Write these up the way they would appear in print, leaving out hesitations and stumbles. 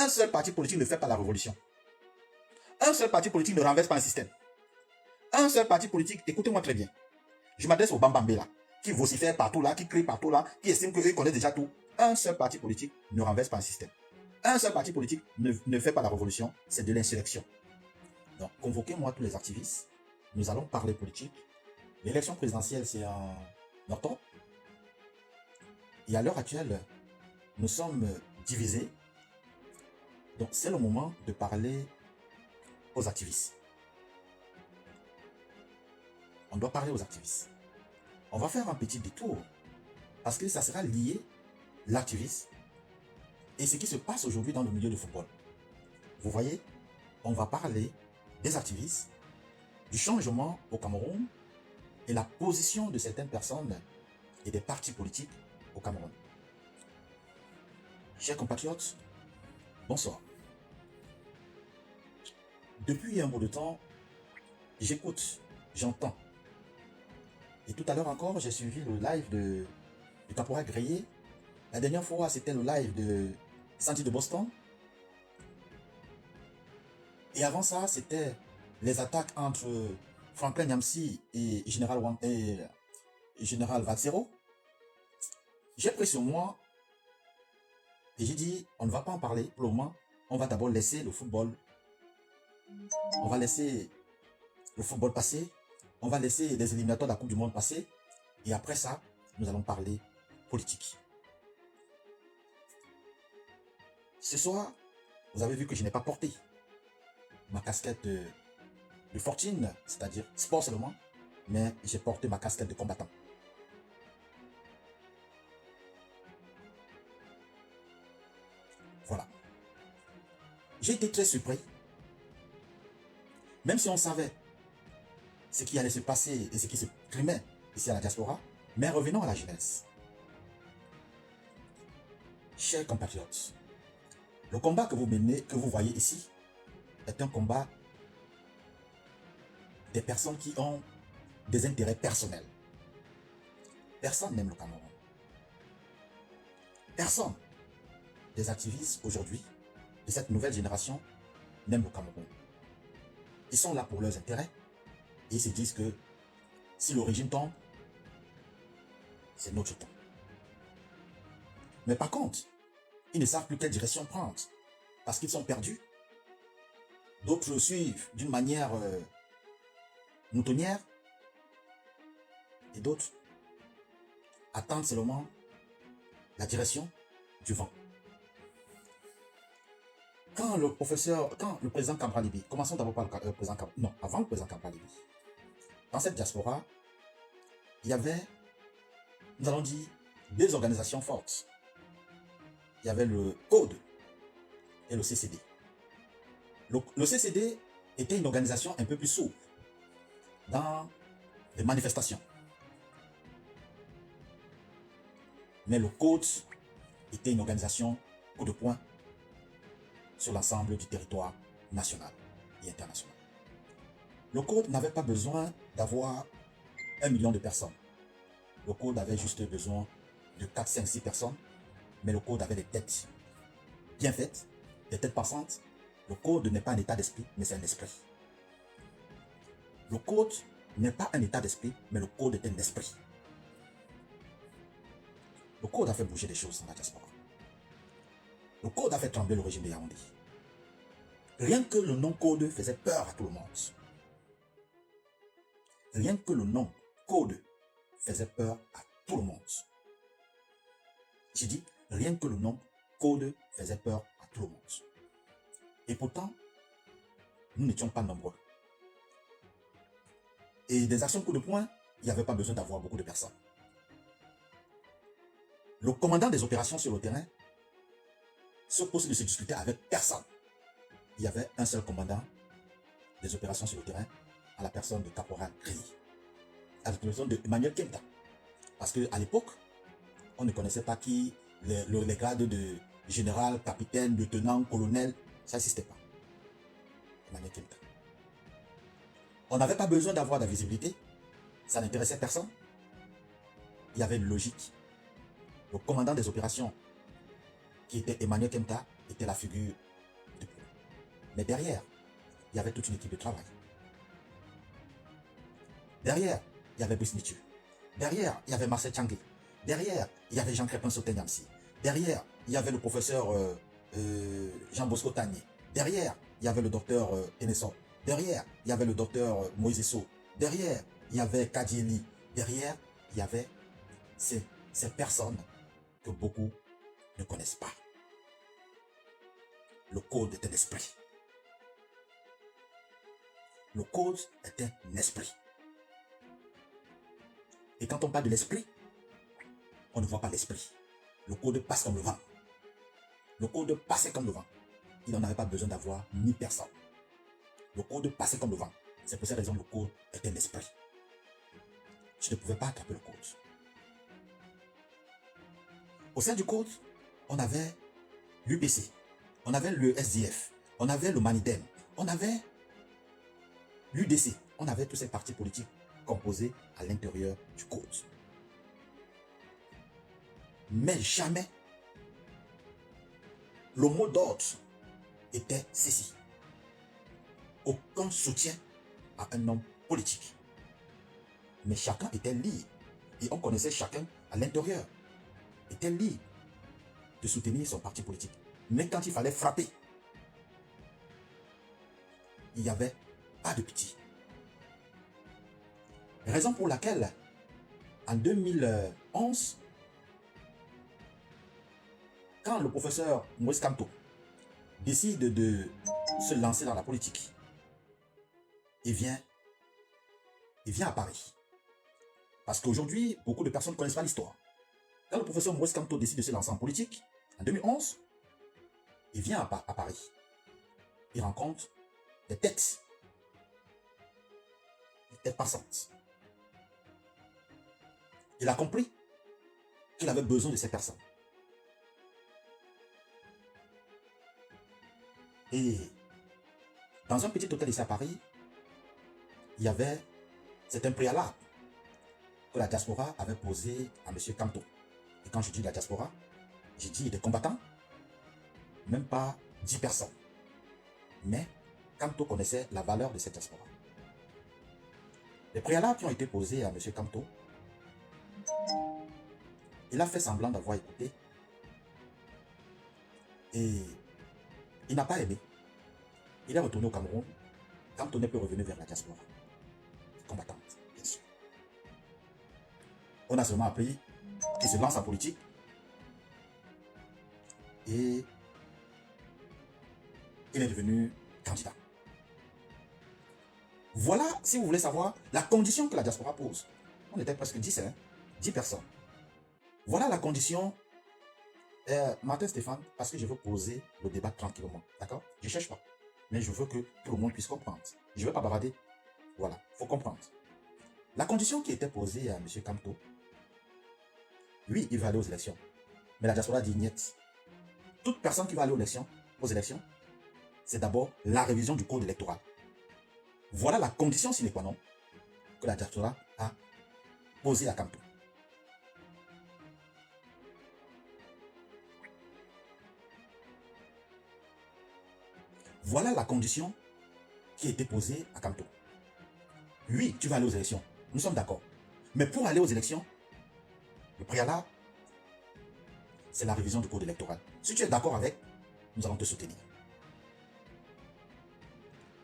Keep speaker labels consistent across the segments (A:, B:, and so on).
A: Un seul parti politique ne fait pas la révolution. Un seul parti politique ne renverse pas un système. Un seul parti politique, écoutez-moi très bien. Je m'adresse au Bambambé là, qui vocifère partout là, qui crie partout là, qui estime qu'eux connaissent déjà tout. Un seul parti politique ne renverse pas un système. Un seul parti politique ne fait pas la révolution, c'est de l'insurrection. Donc, convoquez-moi tous les activistes. Nous allons parler politique. L'élection présidentielle, c'est en octobre. Et à l'heure actuelle, nous sommes divisés. Donc, c'est le moment de parler aux activistes. On doit parler aux activistes. On va faire un petit détour parce que ça sera lié, l'activiste, et ce qui se passe aujourd'hui dans le milieu du football. Vous voyez, on va parler des activistes, du changement au Cameroun et la position de certaines personnes et des partis politiques au Cameroun. Chers compatriotes, bonsoir. Depuis un bout de temps, j'écoute, j'entends. Et tout à l'heure encore, j'ai suivi le live du caporal Grillé. La dernière fois, c'était le live de Santi de Boston. Et avant ça, c'était les attaques entre Franklin Nyamsi et Général Vatsero. J'ai pris sur moi et j'ai dit, on ne va pas en parler pour le moment. On va d'abord laisser le football. On va laisser le football passer. On va laisser les éliminatoires de la Coupe du Monde passer. Et après ça, nous allons parler politique. Ce soir, vous avez vu que je n'ai pas porté ma casquette de fortune, c'est-à-dire sport seulement, mais j'ai porté ma casquette de combattant. Voilà. J'ai été très surpris. Même si on savait ce qui allait se passer et ce qui se primait ici à la diaspora, mais revenons à la jeunesse. Chers compatriotes, le combat que vous menez, que vous voyez ici, est un combat des personnes qui ont des intérêts personnels. Personne n'aime le Cameroun. Personne des activistes aujourd'hui, de cette nouvelle génération, n'aime le Cameroun. Ils sont là pour leurs intérêts et ils se disent que si le régime tombe, c'est notre temps. Mais par contre, ils ne savent plus quelle direction prendre parce qu'ils sont perdus. D'autres suivent d'une manière moutonnière et d'autres attendent seulement la direction du vent. Quand le président Kampralibi, commençons d'abord par le président Kampralibi, non, avant le président Kampralibi, dans cette diaspora, il y avait, nous allons dire, deux organisations fortes. Il y avait le Code et le CCD. Le CCD était une organisation un peu plus souple dans les manifestations. Mais le Code était une organisation coup de poing sur l'ensemble du territoire national et international. Le Code n'avait pas besoin d'avoir 1 million de personnes. Le Code avait juste besoin de 4, 5, 6 personnes, mais le Code avait des têtes bien faites, des têtes passantes. Le Code n'est pas un état d'esprit, mais c'est un esprit. Le Code n'est pas un état d'esprit, mais le Code est un esprit. Le Code a fait bouger des choses dans la diaspora. Le Code a fait trembler le régime de Yaoundé. Rien que le nom Code faisait peur à tout le monde. Rien que le nom Code faisait peur à tout le monde. J'ai dit, rien que le nom Code faisait peur à tout le monde. Et pourtant, nous n'étions pas nombreux. Et des actions coup de poing, il n'y avait pas besoin d'avoir beaucoup de personnes. Le commandant des opérations sur le terrain se pose de se discuter avec personne. Il y avait un seul commandant des opérations sur le terrain, à la personne de Caporal Grillé, à la personne de Emmanuel Kenta. Parce qu'à l'époque, on ne connaissait pas qui, les grades de général, capitaine, lieutenant, colonel, ça n'existait pas. Emmanuel Kenta. On n'avait pas besoin d'avoir de la visibilité, ça n'intéressait personne. Il y avait une logique. Le commandant des opérations, qui était Emmanuel Kenta, était la figure Mais derrière, il y avait toute une équipe de travail. Derrière, il y avait Brice Mitchell. Derrière, il y avait Marcel Tchangé. Derrière, il y avait Jean Crépin Sotenyamsi. Derrière, il y avait le professeur Jean Bosco Tagné. Derrière, il y avait le docteur Enesson. Derrière, il y avait le docteur Moïse Esso. Derrière, il y avait Kadjeli. Derrière, il y avait ces personnes que beaucoup ne connaissent pas. Le code est un esprit. Le code est un esprit. Et quand on parle de l'esprit, on ne voit pas l'esprit. Le code passe comme le vent. Le code passait comme le vent. Il n'en avait pas besoin d'avoir ni personne. Le code passait comme le vent. C'est pour cette raison que le code est un esprit. Je ne pouvais pas attraper le code. Au sein du code, on avait l'UPC, on avait le SDF, on avait le Manidem, on avait l'UDC, on avait tous ces partis politiques composés à l'intérieur du code. Mais jamais le mot d'ordre était ceci. Aucun soutien à un homme politique. Mais chacun était libre. Et on connaissait chacun à l'intérieur. Était libre de soutenir son parti politique. Mais quand il fallait frapper, il n'y avait pas de pitié. Raison pour laquelle, en 2011, quand le professeur Moïse Kamto décide de se lancer dans la politique, il vient à Paris. Parce qu'aujourd'hui, beaucoup de personnes ne connaissent pas l'histoire. Quand le professeur Moïse Kamto décide de se lancer en politique, en 2011, il vient à Paris. Il rencontre des têtes passantes. Il a compris qu'il avait besoin de ces personnes. Et dans un petit hôtel ici à Paris, il y avait un préalable que la diaspora avait posé à M. Kamto. Et quand je dis la diaspora, j'ai dit des combattants, même pas 10 personnes. Mais Kamto connaissait la valeur de cette diaspora. Les préalables qui ont été posés à M. Kamto, il a fait semblant d'avoir écouté et il n'a pas aimé. Il est retourné au Cameroun. Kamto n'est plus revenu vers la diaspora combattante, bien sûr. On a seulement appris qu'il se lance en politique et il est devenu candidat. Voilà, si vous voulez savoir, la condition que la diaspora pose. On était presque 10, 10 personnes. Voilà la condition. Martin Stéphane, parce que je veux poser le débat tranquillement. D'accord? Je ne cherche pas. Mais je veux que tout le monde puisse comprendre. Je ne veux pas bavarder. Voilà, il faut comprendre. La condition qui était posée à M. Kamto, lui, il va aller aux élections. Mais la diaspora dit niet. Toute personne qui va aller aux élections, c'est d'abord la révision du code électoral. Voilà la condition sine qua non que la diaspora a posée à Kamto. Voilà la condition qui a été posée à Kamto. Oui, tu vas aller aux élections. Nous sommes d'accord. Mais pour aller aux élections, le préalable, c'est la révision du code électoral. Si tu es d'accord avec, nous allons te soutenir.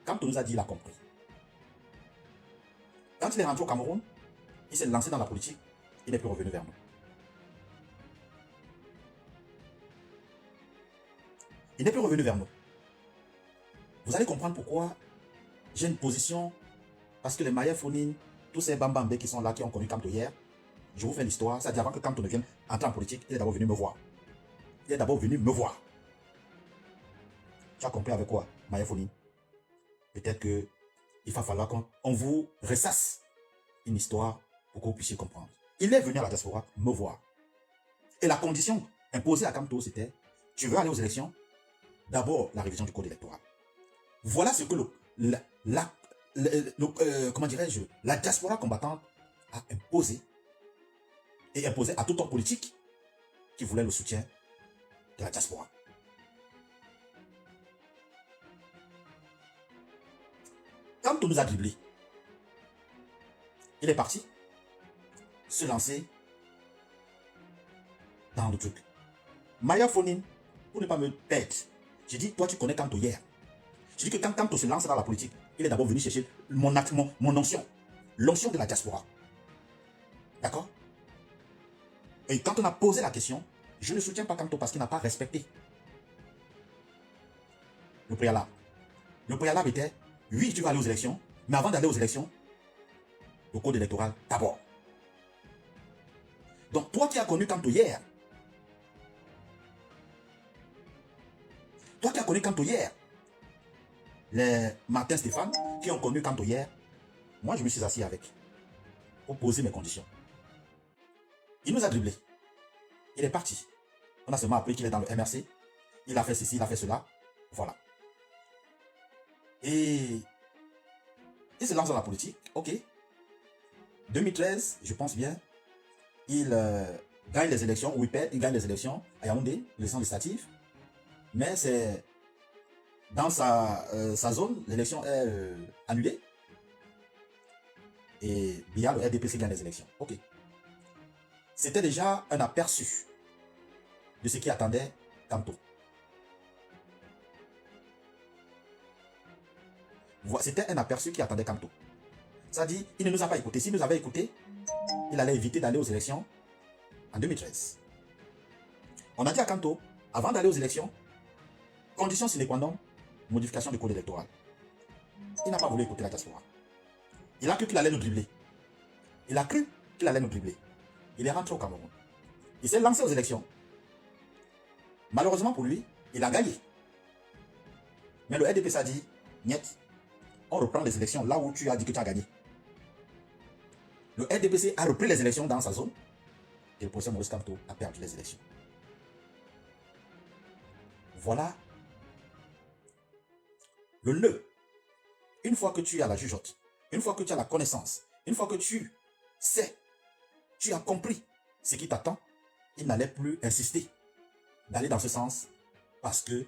A: Kamto nous a dit, il a compris. Quand il est rentré au Cameroun, il s'est lancé dans la politique, il n'est plus revenu vers nous. Il n'est plus revenu vers nous. Vous allez comprendre pourquoi j'ai une position, parce que les Maya Founine, tous ces Bambambé qui sont là, qui ont connu Kamto hier, je vous fais l'histoire, ça dit avant que Kamto ne vienne entrer en politique, il est d'abord venu me voir. Il est d'abord venu me voir. Tu as compris avec quoi, Maya Founine? Peut-être que il va falloir qu'on vous ressasse une histoire pour que vous puissiez comprendre. Il est venu à la diaspora me voir. Et la condition imposée à Kamto, c'était, tu veux aller aux élections, d'abord la révision du code électoral. Voilà ce que comment dirais-je, la diaspora combattante a imposé, et imposé à tout homme politique qui voulait le soutien de la diaspora. Quand on nous a dribblé, il est parti se lancer dans le truc. Maya Fonine, pour ne pas me perdre, j'ai dit, toi tu connais Kanto hier. J'ai dit que quand Kanto se lance dans la politique, il est d'abord venu chercher mon onction, l'onction de la diaspora. D'accord? Et quand on a posé la question, je ne soutiens pas Kanto parce qu'il n'a pas respecté le préalable. Le préalable était, oui, tu vas aller aux élections, mais avant d'aller aux élections, le code électoral d'abord. Donc, toi qui as connu Kanto hier, les Martin Stéphane qui ont connu Kanto hier, moi je me suis assis avec pour poser mes conditions. Il nous a dribblé. Il est parti. On a seulement appris qu'il est dans le MRC. Il a fait ceci, il a fait cela. Voilà. Et il se lance dans la politique. Ok. 2013, je pense bien, il gagne les élections, ou il perd, il gagne les élections à Yaoundé, les élections législatives. Mais c'est dans sa zone, l'élection est annulée. Et bien le RDPC gagne les élections. Ok. C'était déjà un aperçu de ce qui attendait Kanto. C'était un aperçu qui attendait Kanto. Ça dit, il ne nous a pas écouté. S'il nous avait écouté, il allait éviter d'aller aux élections en 2013. On a dit à Kanto, avant d'aller aux élections, condition sine qua non, modification du code électoral. Il n'a pas voulu écouter la diaspora. Il a cru qu'il allait nous dribbler. Il est rentré au Cameroun. Il s'est lancé aux élections. Malheureusement pour lui, il a gagné. Mais le RDP s'est dit, niet, on reprend les élections là où tu as dit que tu as gagné. Le RDPC a repris les élections dans sa zone et le professeur Maurice Kamto a perdu les élections. Voilà le nœud. Une fois que tu as la jugeote, une fois que tu as la connaissance, une fois que tu sais, tu as compris ce qui t'attend, il n'allait plus insister d'aller dans ce sens parce que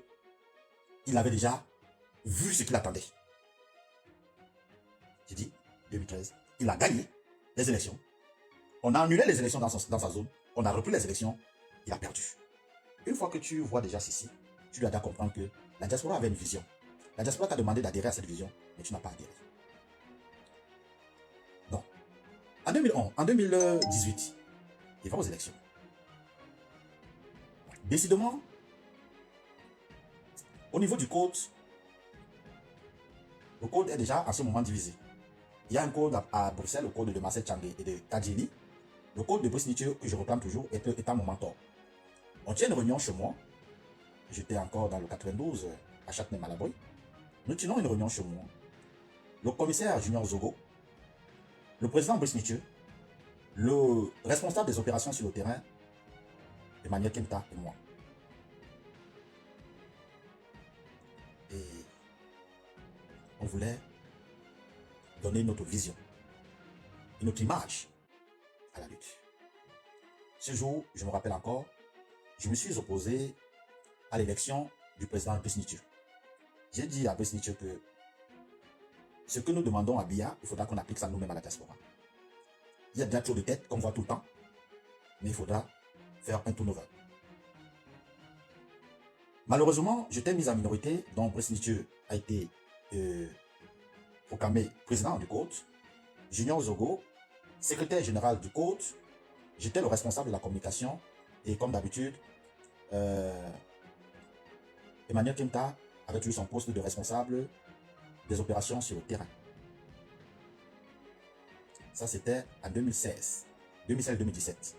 A: il avait déjà vu ce qu'il attendait. J'ai dit, 2013, il a gagné les élections. On a annulé les élections dans sa zone. On a repris les élections. Il a perdu. Une fois que tu vois déjà ceci, tu dois déjà comprendre que la diaspora avait une vision. La diaspora t'a demandé d'adhérer à cette vision, mais tu n'as pas adhéré. Donc, en 2018, il va aux élections. Décidément, au niveau du code, le code est déjà à ce moment divisé. Il y a un code à Bruxelles, le code de Marcel Tchangé et de Kadjini. Le code de Brice Nietzsche, que je reprends toujours, est à mon mentor. On tient une réunion chez moi. J'étais encore dans le 92 à Châtenay-Malabry. Nous tenons une réunion chez moi. Le commissaire Junior Zogo, le président Brice Nietzsche, le responsable des opérations sur le terrain, Emmanuel Kenta et moi. Et on voulait donner notre vision et notre image à la lutte. Ce jour, je me rappelle encore, je me suis opposé à l'élection du président Brice Nietzsche. J'ai dit à Brice Nietzsche que ce que nous demandons à Biya, il faudra qu'on applique ça nous-mêmes à la diaspora. Il y a déjà trop de têtes qu'on voit tout le temps, mais il faudra faire un turnover. Malheureusement, j'étais mis en minorité, donc Brice Nietzsche a été proclamé président du Code. Junior Zogo, secrétaire général du Code. J'étais le responsable de la communication et comme d'habitude, Emmanuel Kenta avait eu son poste de responsable des opérations sur le terrain. Ça, c'était en 2016, 2016-2017.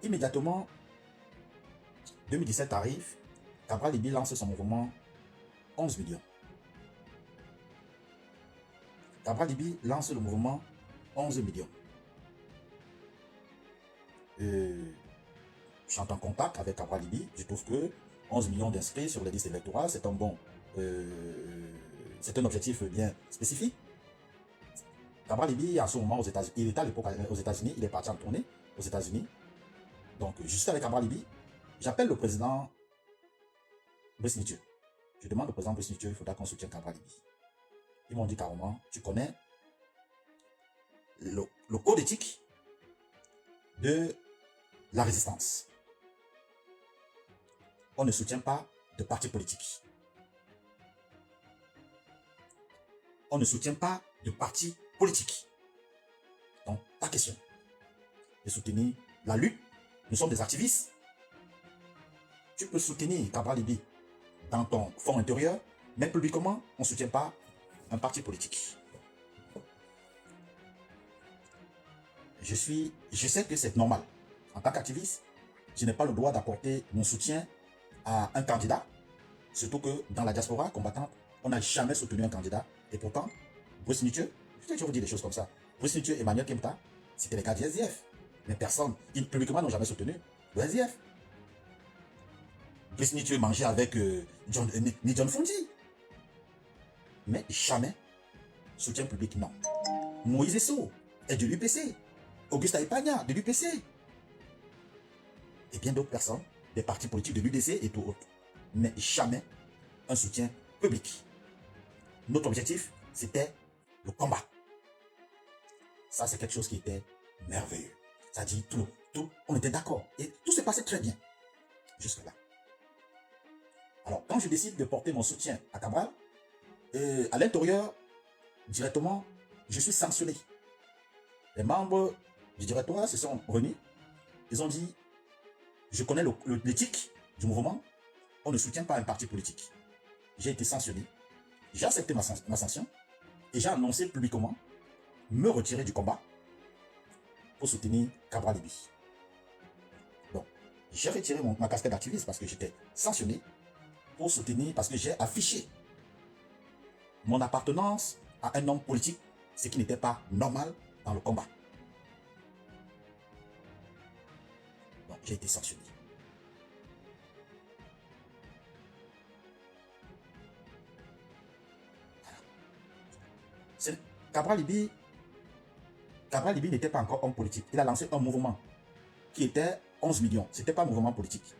A: Immédiatement, 2017 arrive, Cabral Libi lance son mouvement 11 millions. Cabral Libi lance le mouvement 11 millions. Je suis en contact avec Cabral Libi. Je trouve que 11 millions d'inscrits sur les listes électorales, c'est un bon, c'est un objectif bien spécifique. Cabral Libi, en ce moment, aux États-Unis, il était à l'époque aux États-Unis, il est parti en tournée aux États-Unis. Donc, je suis avec Cabral Libi. J'appelle le président Brice Nietzsche. Je demande au président Brice Mitchell, il faudra qu'on soutienne Cabral Libi. Ils m'ont dit carrément, tu connais le code éthique de la résistance. On ne soutient pas de parti politique. On ne soutient pas de parti politique. Donc, pas question de soutenir la lutte. Nous sommes des activistes. Tu peux soutenir Cabral Libi dans ton fond intérieur, mais publiquement, on ne soutient pas un parti politique. Je sais que c'est normal. En tant qu'activiste, je n'ai pas le droit d'apporter mon soutien à un candidat, surtout que dans la diaspora combattante, on n'a jamais soutenu un candidat. Et pourtant, Brice Mitchell, je vous dis des choses comme ça. Brice Mitchell et Emmanuel Kempta, c'était les gars du SDF. Mais personne, ils publiquement n'ont jamais soutenu le SDF. Brice Mitchell mangeait avec John Fundi. Mais jamais soutien public, non. Moïse Esso est de l'UPC. Auguste Aipagna de l'UPC. Et bien d'autres personnes, des partis politiques de l'UDC et tout autre. Mais jamais un soutien public. Notre objectif, c'était le combat. Ça, c'est quelque chose qui était merveilleux. Ça dit tout, on était d'accord. Et tout se passait très bien. Jusque-là. Alors, quand je décide de porter mon soutien à Cabral, à l'intérieur, directement, je suis sanctionné. Les membres du directoire se sont réunis. Ils ont dit, je connais l'éthique du mouvement, on ne soutient pas un parti politique. J'ai été sanctionné. J'ai accepté ma sanction et j'ai annoncé publiquement me retirer du combat pour soutenir Cabral Libi. Donc, j'ai retiré ma casquette d'activiste parce que j'étais sanctionné pour soutenir, parce que j'ai affiché mon appartenance à un homme politique, ce qui n'était pas normal dans le combat. Donc, j'ai été sanctionné. Voilà. Cabral Libi n'était pas encore homme politique. Il a lancé un mouvement qui était 11 millions. Ce n'était pas un mouvement politique.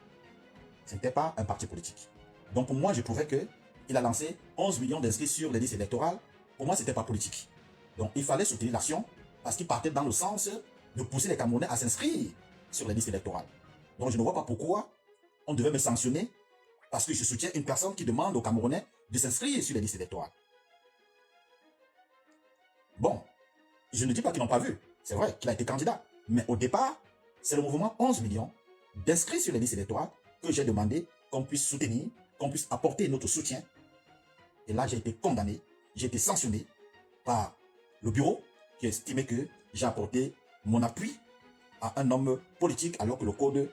A: Ce n'était pas un parti politique. Donc pour moi, je trouvais qu'il a lancé 11 millions d'inscrits sur les listes électorales. Pour moi, ce n'était pas politique. Donc il fallait soutenir l'action parce qu'il partait dans le sens de pousser les Camerounais à s'inscrire sur les listes électorales. Donc je ne vois pas pourquoi on devait me sanctionner parce que je soutiens une personne qui demande aux Camerounais de s'inscrire sur les listes électorales. Bon, je ne dis pas qu'ils n'ont pas vu. C'est vrai qu'il a été candidat. Mais au départ, c'est le mouvement 11 millions d'inscrits sur les listes électorales que j'ai demandé qu'on puisse soutenir, qu'on puisse apporter notre soutien. Et là, j'ai été condamné, j'ai été sanctionné par le bureau qui estimait que j'ai apporté mon appui à un homme politique alors que le code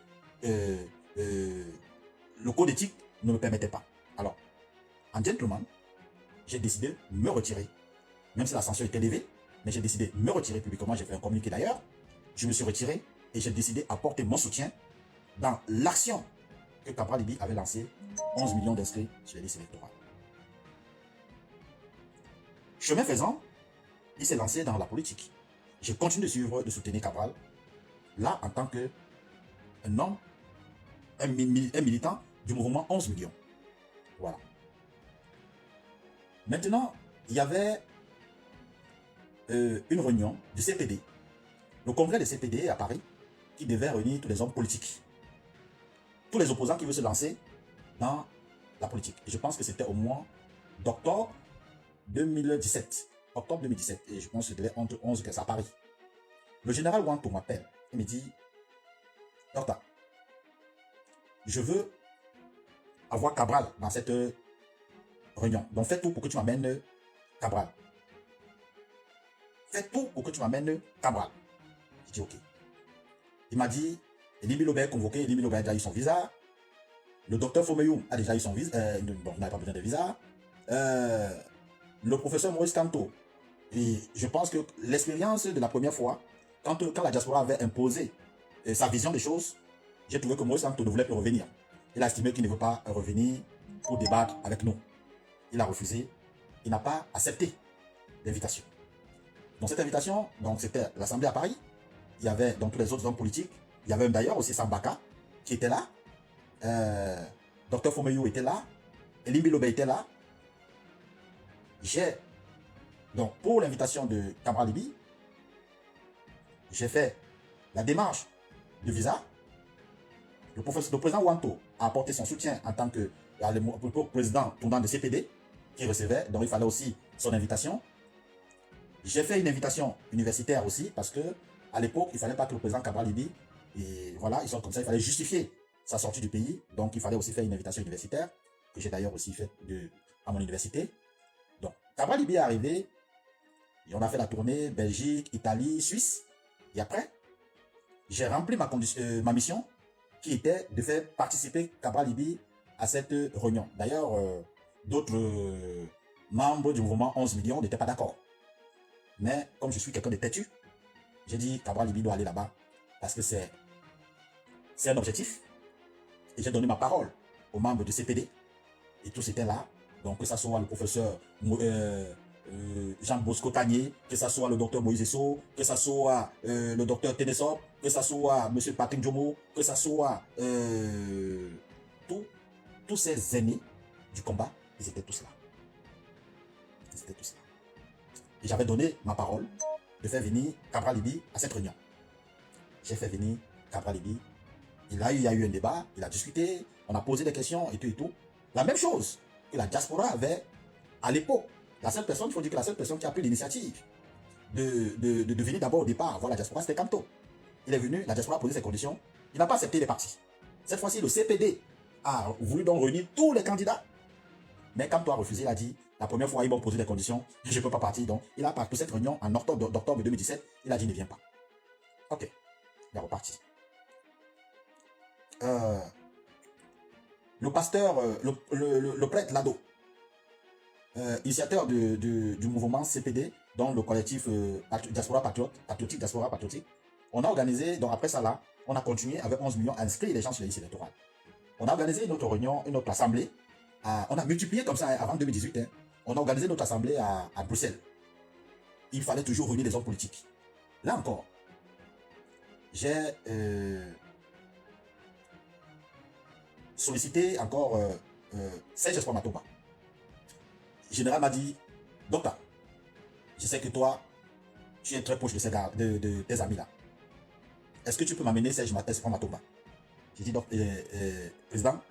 A: éthique ne me permettait pas. Alors, en gentleman, j'ai décidé de me retirer, même si la sanction était élevée, mais j'ai décidé de me retirer publiquement. J'ai fait un communiqué d'ailleurs. Je me suis retiré et j'ai décidé d'apporter mon soutien dans l'action que Cabral Libi avait lancée, 11 millions d'inscrits sur les listes électorales. Chemin faisant, il s'est lancé dans la politique. J'ai continué de soutenir Cabral, là en tant qu'un homme, un militant du mouvement 11 millions. Voilà. Maintenant, il y avait une réunion du CPD, le congrès du CPD à Paris, qui devait réunir tous les hommes politiques, tous les opposants qui veulent se lancer dans la politique. Et je pense que c'était au mois d'octobre 2017. Octobre 2017. Et je pense que c'était entre 11 et 15 à Paris. Le général Wanto m'appelle et me dit, Docteur, je veux avoir Cabral dans cette réunion. Donc fais tout pour que tu m'amènes Cabral. Fais tout pour que tu m'amènes Cabral. Je dis ok. Il m'a dit, Elie Lobé est convoqué, Elie Lobé a déjà eu son visa. Le docteur Fomeyoum a déjà eu son visa. Bon, il n'a pas besoin de visa. Le professeur Maurice Kamto. Et je pense que l'expérience de la première fois, quand la diaspora avait imposé sa vision des choses, j'ai trouvé que Maurice Kamto ne voulait plus revenir. Il a estimé qu'il ne veut pas revenir pour débattre avec nous. Il a refusé. Il n'a pas accepté l'invitation. Donc cette invitation, c'était l'Assemblée à Paris. Il y avait donc tous les autres hommes politiques. Il y avait d'ailleurs aussi Sambaka qui était là. Docteur Fomeyo était là. Elimbi Lobe était là. J'ai, donc pour l'invitation de Cabral Libi, j'ai fait la démarche de visa. Le président Wanto a apporté son soutien en tant que président tournant de CPD qui recevait, donc il fallait aussi son invitation. J'ai fait une invitation universitaire aussi parce que à l'époque, il ne fallait pas que le président Cabral Libi, et voilà, ils sont comme ça, il fallait justifier sa sortie du pays. Donc il fallait aussi faire une invitation universitaire, que j'ai d'ailleurs aussi faite à mon université. Donc Cabral Libi est arrivé, et on a fait la tournée Belgique, Italie, Suisse. Et après, j'ai rempli ma mission qui était de faire participer Cabral Libi à cette réunion. D'ailleurs, d'autres membres du mouvement 11 millions n'étaient pas d'accord. Mais comme je suis quelqu'un de têtu, j'ai dit Cabral Libi doit aller là-bas parce que c'est un objectif. Et j'ai donné ma parole aux membres du CPD. Et tous étaient là. Donc que ce soit le professeur Jean Bosco Tanier, que ce soit le docteur Moïse Esso, que ce soit le docteur Ténésor, que ce soit M. Patrick Djomo, que ce soit tous ces aînés du combat, ils étaient tous là. Ils étaient tous là. Et j'avais donné ma parole de faire venir Cabral Libi à cette réunion. J'ai fait venir Cabral Libi. Il y a eu un débat, il a discuté, on a posé des questions et tout et tout. La même chose que la diaspora avait à l'époque. La seule personne, il faut dire que la seule personne qui a pris l'initiative de venir d'abord au départ voir la diaspora, c'était Camto. Il est venu, la diaspora a posé ses conditions. Il n'a pas accepté les partis. Cette fois-ci, le CPD a voulu donc réunir tous les candidats. Mais Camto a refusé, il a dit, la première fois, ils m'ont posé des conditions, je ne peux pas partir. Donc, il a parti cette réunion en octobre 2017. Il a dit, ne viens pas. Ok, il est reparti. Le pasteur, le prêtre Lado, initiateur du mouvement CPD, dont le collectif Diaspora Patriotique, Diaspora Patriotique, on a organisé, donc après ça là, on a continué avec 11 millions à inscrire les gens sur les listes électorales. On a organisé une autre réunion, une autre assemblée, on a multiplié comme ça avant 2018, hein, on a organisé notre assemblée à Bruxelles. Il fallait toujours réunir les hommes politiques. Là encore, j'ai sollicité encore Serge Espoir Matomba. Le général m'a dit, docteur, je sais que toi, tu es très proche de tes amis là. Est-ce que tu peux m'amener Serge Espoir Matomba? J'ai dit, président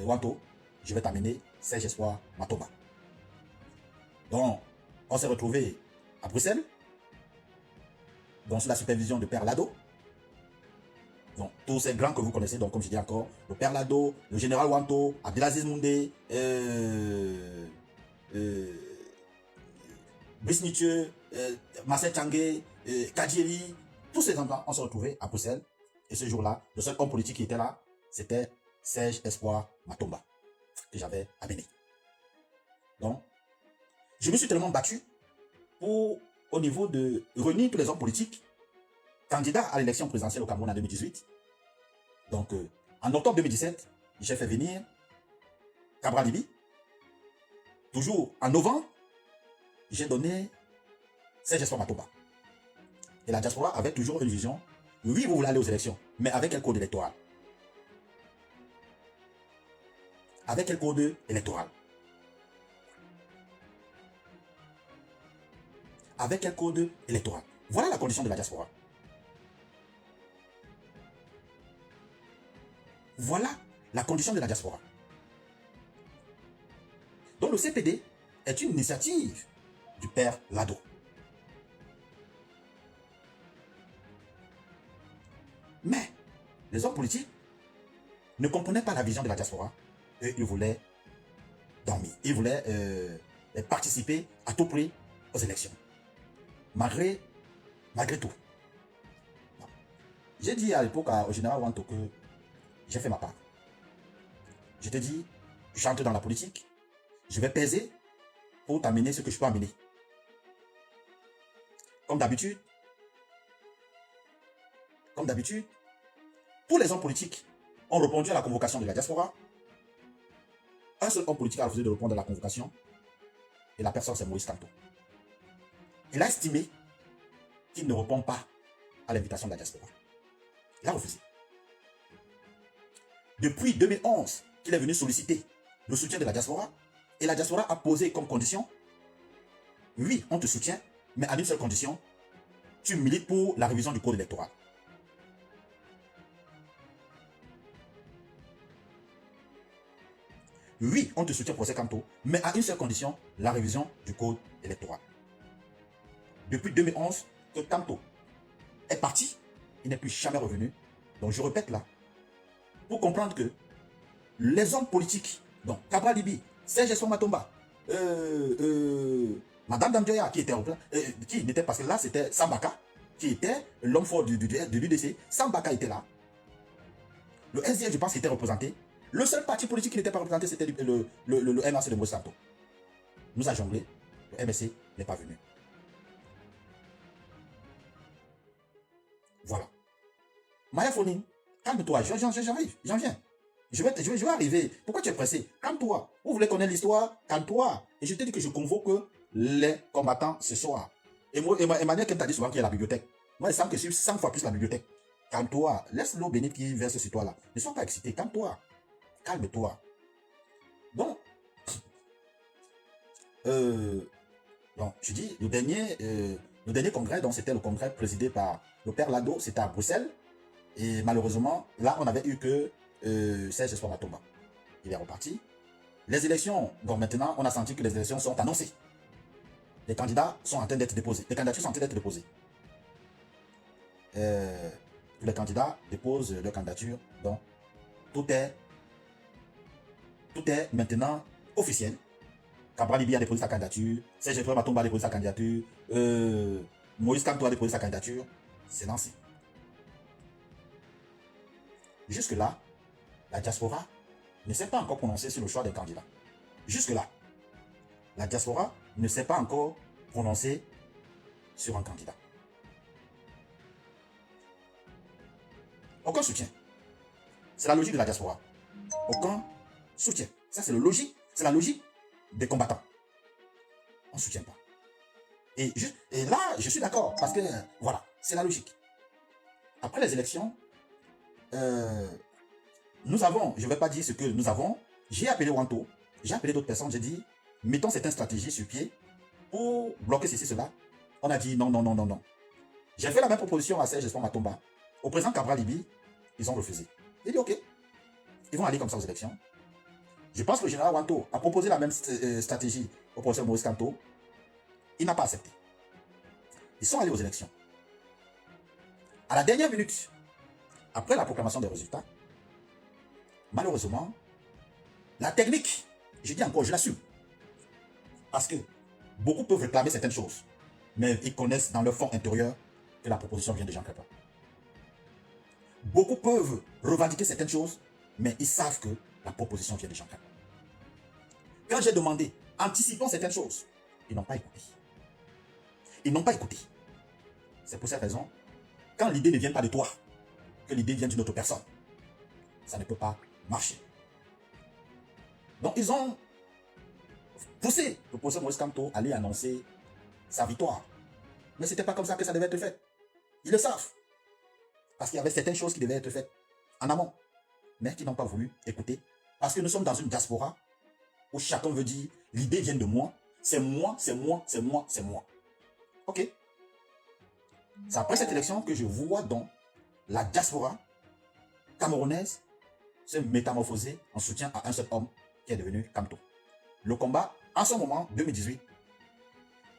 A: Wanto, je vais t'amener Serge Espoir Matomba. Donc, on s'est retrouvés à Bruxelles, donc sous la supervision de Père Lado. Donc, tous ces grands que vous connaissez, donc comme je dis encore, le Père Lado, le général Wanto, Abdelaziz Moundé, Brice Marcel Tchangé, Kadjeri, tous ces gens-là, on s'est retrouvés à Bruxelles. Et ce jour-là, le seul homme politique qui était là, c'était Serge Espoir Matomba, que j'avais amené. Donc, je me suis tellement battu pour, au niveau de réunir tous les hommes politiques, candidats à l'élection présidentielle au Cameroun en 2018. Donc, en octobre 2017, j'ai fait venir Cabral Libi. Toujours en novembre, j'ai donné Serge Espoir Matomba. Et la diaspora avait toujours une vision. Oui, vous voulez aller aux élections, mais avec quel code électoral? Avec quel code électoral? Avec quel code électoral? Voilà la condition de la diaspora. Voilà la condition de la diaspora. Donc le CPD est une initiative du père Lado. Mais les hommes politiques ne comprenaient pas la vision de la diaspora. Et ils voulaient dormir. Ils voulaient participer à tout prix aux élections. Malgré tout. J'ai dit à l'époque au général Wanto que j'ai fait ma part. Je t'ai dit, j'entre dans la politique, je vais peser pour t'amener ce que je peux amener. Comme d'habitude, tous les hommes politiques ont répondu à la convocation de la diaspora. Un seul homme politique a refusé de répondre à la convocation. Et la personne, c'est Maurice Kamto. Il a estimé qu'il ne répond pas à l'invitation de la diaspora. Il a refusé. Depuis 2011, qu'il est venu solliciter le soutien de la diaspora. Et la diaspora a posé comme condition, oui, on te soutient, mais à une seule condition, tu milites pour la révision du code électoral. Oui, on te soutient pour ces cantons, mais à une seule condition, la révision du code électoral. Depuis 2011, que Kanto est parti, il n'est plus jamais revenu. Donc je répète là, pour comprendre que les hommes politiques, donc Cabral Libi, Serge Espoir Matomba, Madame Damdioya, qui était qui n'était parce que là c'était Sambaka, qui était l'homme fort de l'UDC. Sambaka était là. Le SDF, je pense, était représenté. Le seul parti politique qui n'était pas représenté, c'était le MRC de Moïse Kamto. Nous a jonglé, le MRC n'est pas venu. Voilà. Maya Foning, calme-toi, j'arrive, j'en viens. Je vais arriver. Pourquoi tu es pressé? Calme-toi. Vous voulez connaître l'histoire? Calme-toi. Et je te dis que je convoque les combattants ce soir. Et Emmanuel Kem t'a dit souvent qu'il y a la bibliothèque. Moi, il semble que je suis 100 fois plus la bibliothèque. Calme-toi. Laisse l'eau bénite qui verse sur toi là. Ne sois pas excité. Calme-toi. Calme-toi. Donc, je dis, le dernier congrès, c'était le congrès présidé par le père Lado, c'était à Bruxelles. Et malheureusement, là, on n'avait eu que Serge Espoir Matomba. Il est reparti. Les élections, donc maintenant, on a senti que les élections sont annoncées. Les candidats sont en train d'être déposés. Les candidatures sont en train d'être déposées. Tous les candidats déposent leur candidature. Donc, tout est maintenant officiel. Cabral Libi a déposé sa candidature. Serge Espoir Matomba a déposé sa candidature. Moïse Kamto a déposé sa candidature. C'est lancé. Jusque-là, la diaspora ne s'est pas encore prononcée sur le choix des candidats. Jusque-là, la diaspora ne s'est pas encore prononcée sur un candidat. Aucun soutien. C'est la logique de la diaspora. Aucun soutien. Ça, c'est la logique des combattants. On ne soutient pas. Et là, je suis d'accord, parce que, voilà, c'est la logique. Après les élections, nous avons, je ne vais pas dire ce que nous avons, j'ai appelé Wanto, j'ai appelé d'autres personnes, j'ai dit, mettons certaines stratégies sur pied pour bloquer ceci, cela. On a dit non, non, non, non, non. J'ai fait la même proposition à Serge Espoir Matomba. Au président Cabral Libi, ils ont refusé. Il dit ok, ils vont aller comme ça aux élections. Je pense que le général Wanto a proposé la même stratégie au professeur Maurice Kamto. Il n'a pas accepté. Ils sont allés aux élections. À la dernière minute, après la proclamation des résultats, malheureusement, la technique, je dis encore, je l'assume. Parce que beaucoup peuvent réclamer certaines choses, mais ils connaissent dans leur fond intérieur que la proposition vient de Jean Crépa. Beaucoup peuvent revendiquer certaines choses, mais ils savent que la proposition vient de Jean Crépa. Quand j'ai demandé, anticipons certaines choses, ils n'ont pas écouté. Ils n'ont pas écouté. C'est pour cette raison, quand l'idée ne vient pas de toi, que l'idée vient d'une autre personne, ça ne peut pas marcher. Donc ils ont poussé le professeur Maurice Kamto à aller annoncer sa victoire. Mais ce n'était pas comme ça que ça devait être fait. Ils le savent. Parce qu'il y avait certaines choses qui devaient être faites en amont, mais qui n'ont pas voulu écouter. Parce que nous sommes dans une diaspora où chacun veut dire, l'idée vient de moi, c'est moi, c'est moi, c'est moi, c'est moi. Ok. C'est après cette élection que je vois donc la diaspora camerounaise se métamorphoser en soutien à un seul homme qui est devenu Kamto. Le combat, en ce moment, 2018,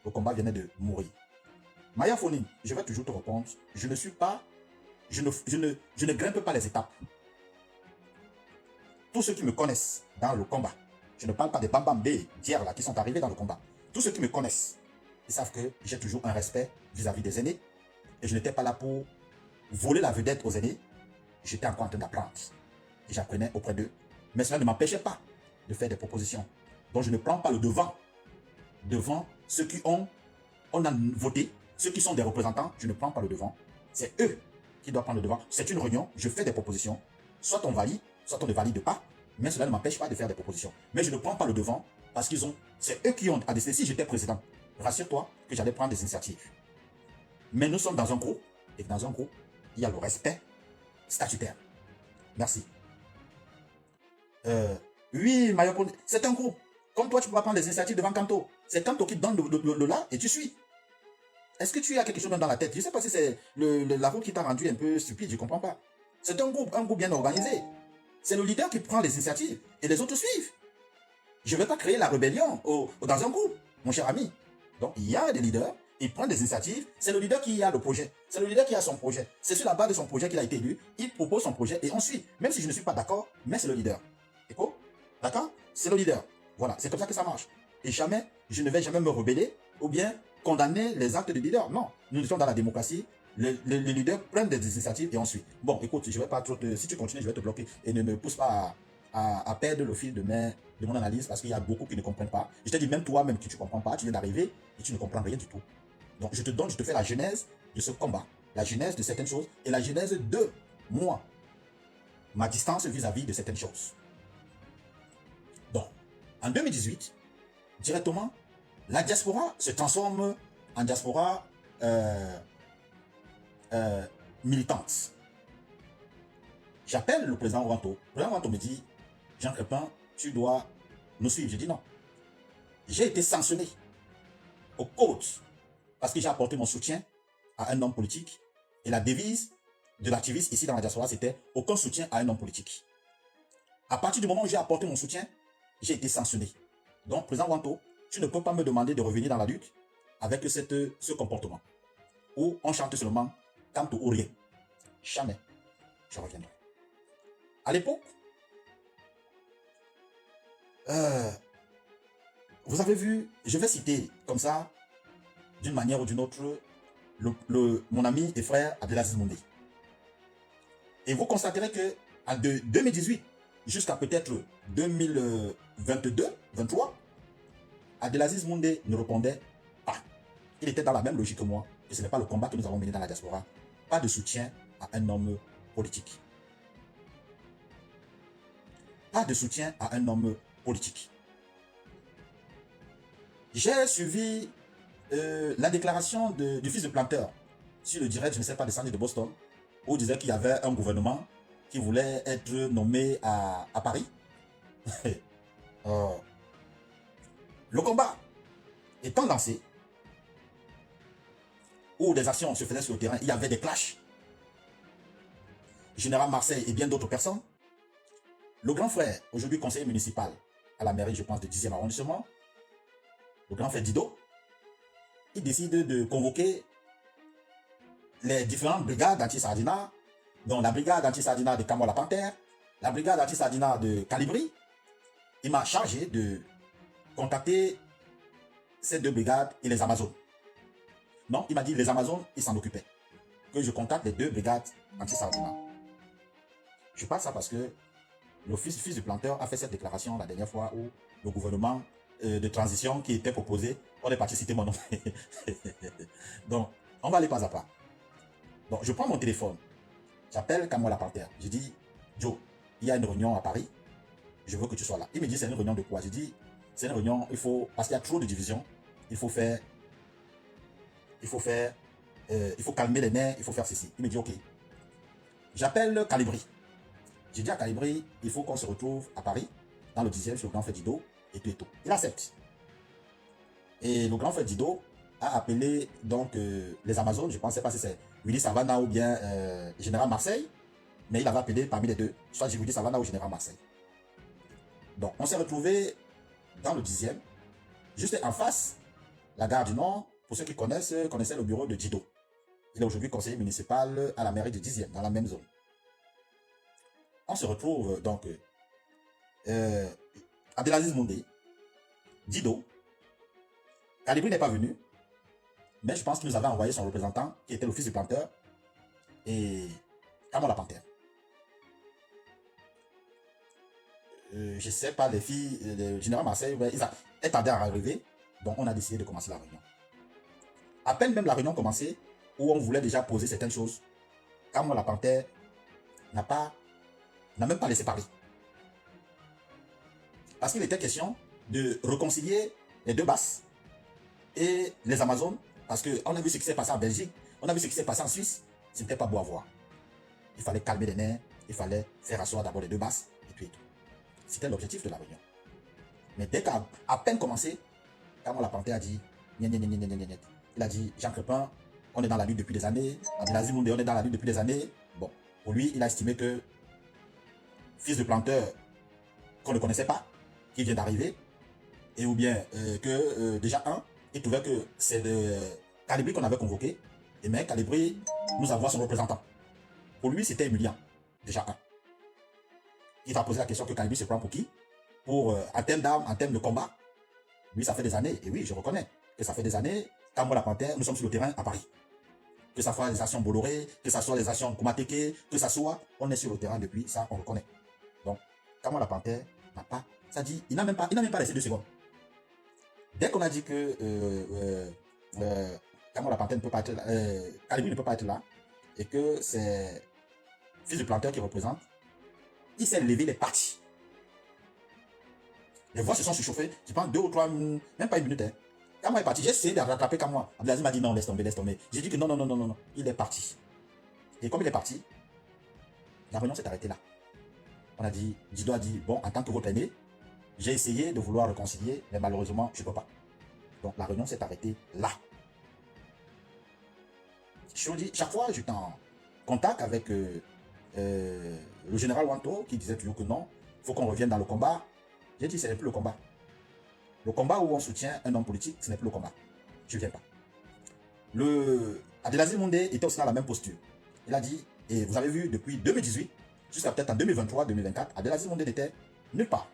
A: le combat venait de mourir. Maya Foning, je vais toujours te répondre, je ne grimpe pas les étapes. Tous ceux qui me connaissent dans le combat, je ne parle pas des bambambés d'hier là qui sont arrivés dans le combat. Tous ceux qui me connaissent, ils savent que j'ai toujours un respect vis-à-vis des aînés. Et je n'étais pas là pour voler la vedette aux aînés. J'étais encore en train d'apprendre. Et j'apprenais auprès d'eux. Mais cela ne m'empêchait pas de faire des propositions. Donc je ne prends pas le devant ceux qui on a voté, ceux qui sont des représentants, je ne prends pas le devant. C'est eux qui doivent prendre le devant. C'est une réunion, je fais des propositions. Soit on valide, soit on ne valide pas. Mais cela ne m'empêche pas de faire des propositions. Mais je ne prends pas le devant parce qu'ils ont... C'est eux qui ont à décider. Si j'étais président, rassure-toi que j'allais prendre des initiatives. Mais nous sommes dans un groupe, et dans un groupe, il y a le respect statutaire. Merci. Oui, c'est un groupe. Comme toi, tu peux prendre les initiatives devant Kanto. C'est Kanto qui te donne le là et tu suis. Est-ce que tu as quelque chose dans la tête? Je ne sais pas si c'est la route qui t'a rendu un peu stupide, je ne comprends pas. C'est un groupe bien organisé. C'est le leader qui prend les initiatives et les autres suivent. Je ne vais pas créer la rébellion dans un groupe, mon cher ami. Donc, il y a des leaders, il prend des initiatives, c'est le leader qui a le projet, c'est le leader qui a son projet. C'est sur la base de son projet qu'il a été élu, il propose son projet et on suit. Même si je ne suis pas d'accord, mais c'est le leader. Écoute, d'accord? C'est le leader. Voilà, c'est comme ça que ça marche. Et jamais, je ne vais jamais me rebeller ou bien condamner les actes du leader. Non, nous sommes dans la démocratie. Les leaders prennent des initiatives et on suit. Bon, écoute, je vais pas trop si tu continues, je vais te bloquer et ne me pousse pas à perdre le fil de mon analyse parce qu'il y a beaucoup qui ne comprennent pas. Je te dis, même toi, même qui tu ne comprends pas, tu viens d'arriver et tu ne comprends rien du tout. Donc, je te fais la genèse de ce combat, la genèse de certaines choses et la genèse de moi, ma distance vis-à-vis de certaines choses. Donc, en 2018, directement, la diaspora se transforme en diaspora militante. J'appelle le président Ouanto. Le président Ouanto me dit, Jean Crépin, tu dois nous suivre. Je dis non. J'ai été sanctionné au code parce que j'ai apporté mon soutien à un homme politique. Et la devise de l'activiste ici dans la diaspora, c'était aucun soutien à un homme politique. À partir du moment où j'ai apporté mon soutien, j'ai été sanctionné. Donc, président Ouanto, tu ne peux pas me demander de revenir dans la lutte avec ce comportement. Où on chante seulement Kanto ou rien. Jamais je reviendrai. À l'époque, vous avez vu, je vais citer comme ça, d'une manière ou d'une autre, mon ami et frère Abdelaziz Moundé. Et vous constaterez que en 2018 jusqu'à peut-être 2022-23, Abdelaziz Moundé ne répondait pas. Il était dans la même logique que moi, et ce n'est pas le combat que nous avons mené dans la diaspora. Pas de soutien à un homme politique. Pas de soutien à un homme politique. J'ai suivi la déclaration du fils de planteur sur le direct, je ne sais pas, de Boston, où il disait qu'il y avait un gouvernement qui voulait être nommé à Paris. Le combat étant lancé, où des actions se faisaient sur le terrain, il y avait des clashs. Général Marseille et bien d'autres personnes. Le grand frère, aujourd'hui conseiller municipal à la mairie, je pense, de 10e arrondissement, le grand frère Dido, il décide de convoquer les différentes brigades anti-Sardina, dont la brigade anti-Sardina de Kamola Panthère, la brigade anti-Sardina de Calibri. Il m'a chargé de contacter ces deux brigades et les Amazones. Non, il m'a dit les Amazones, ils s'en occupaient. Que je contacte les deux brigades anti-Sardina. Je parle ça parce que le fils du planteur a fait cette déclaration la dernière fois où le gouvernement de transition qui était proposé, on est parti citer mon nom. Donc, on va aller pas à pas. Donc, je prends mon téléphone, j'appelle Kamola Panthère. Je dis, Joe, il y a une réunion à Paris, je veux que tu sois là. Il me dit, c'est une réunion de quoi? Je dis, c'est une réunion, parce qu'il y a trop de divisions, il faut calmer les nerfs, il faut faire ceci. Il me dit, ok. J'appelle Calibri. J'ai dit à Calibri, il faut qu'on se retrouve à Paris, dans le 10e, sur le grand frère Dido, et tout et tout. Il accepte. Et le grand frère Dido a appelé donc les Amazones, je ne pensais pas si c'est Willy Savannah ou bien Général Marseille, mais il avait appelé parmi les deux, soit Willy Savannah ou Général Marseille. Donc on s'est retrouvé dans le 10e, juste en face, la gare du Nord, pour ceux qui connaissaient le bureau de Dido. Il est aujourd'hui conseiller municipal à la mairie du 10e, dans la même zone. On se retrouve donc Abdelaziz Moundé, Dido. Calibri n'est pas venu, mais je pense qu'il nous avait envoyé son représentant, qui était le fils du planteur, et Kamola Panthère. Je ne sais pas, les filles, le général Marseille, ils attendaient à arriver, donc on a décidé de commencer la réunion. À peine même la réunion commencée, où on voulait déjà poser certaines choses, Kamola Panthère n'a même pas laissé parler. Parce qu'il était question de réconcilier les deux basses et les Amazones, parce qu'on a vu ce qui s'est passé en Belgique, on a vu ce qui s'est passé en Suisse, ce n'était pas beau à voir. Il fallait calmer les nerfs, il fallait faire asseoir d'abord les deux basses, et tout et tout. C'était l'objectif de la réunion. Mais dès qu'à peine commencé, Kamon la Panthère a dit, il a dit, Jean Crépin, on est dans la lutte depuis des années. Abdelaziz Moundé, on est dans la lutte depuis des années. Bon, pour lui, il a estimé que fils de planteur qu'on ne connaissait pas, qui vient d'arriver, et ou bien déjà il trouvait que c'est de Calibri qu'on avait convoqué, et mais Calibri nous envoie son représentant. Pour lui, c'était humiliant, déjà Il va poser la question que Calibri se prend pour qui? Pour, en termes d'armes, en termes de combat. Lui, ça fait des années, et oui, je reconnais que ça fait des années, quand moi la Panthère, nous sommes sur le terrain à Paris. Que ça soit les actions Bolloré, que ça soit les actions Koumateke, que ça soit, on est sur le terrain depuis, ça on reconnaît. Donc, quand moi la Panthère n'a pas, ça dit, il n'a même pas laissé 2 secondes. Dès qu'on a dit que Kamon la Panthère ne peut pas être là, Calibri ne peut pas être là, et que c'est fils de planteur qui représente, il s'est levé, il est parti. Les voix se sont surchauffées, je pense 2 ou 3, même pas 1 minute. Hein. Quand moi est parti, j'ai essayé de rattraper Kamon. Abdelaziz m'a dit non, laisse tomber, laisse tomber. J'ai dit que non, il est parti. Et comme il est parti, la réunion s'est arrêtée là. On a dit, Dido a dit, bon, en tant que votre aîné, j'ai essayé de vouloir réconcilier, mais malheureusement, je ne peux pas. Donc la réunion s'est arrêtée là. Je dis, chaque fois, j'étais en contact avec le général Wanto qui disait toujours que non, il faut qu'on revienne dans le combat. J'ai dit, ce n'est plus le combat. Le combat où on soutient un homme politique, ce n'est plus le combat. Je ne viens pas. Abdelaziz Moundé était aussi dans la même posture. Il a dit, et vous avez vu, depuis 2018, jusqu'à peut-être en 2023-2024, Abdelaziz Moundé n'était nulle part.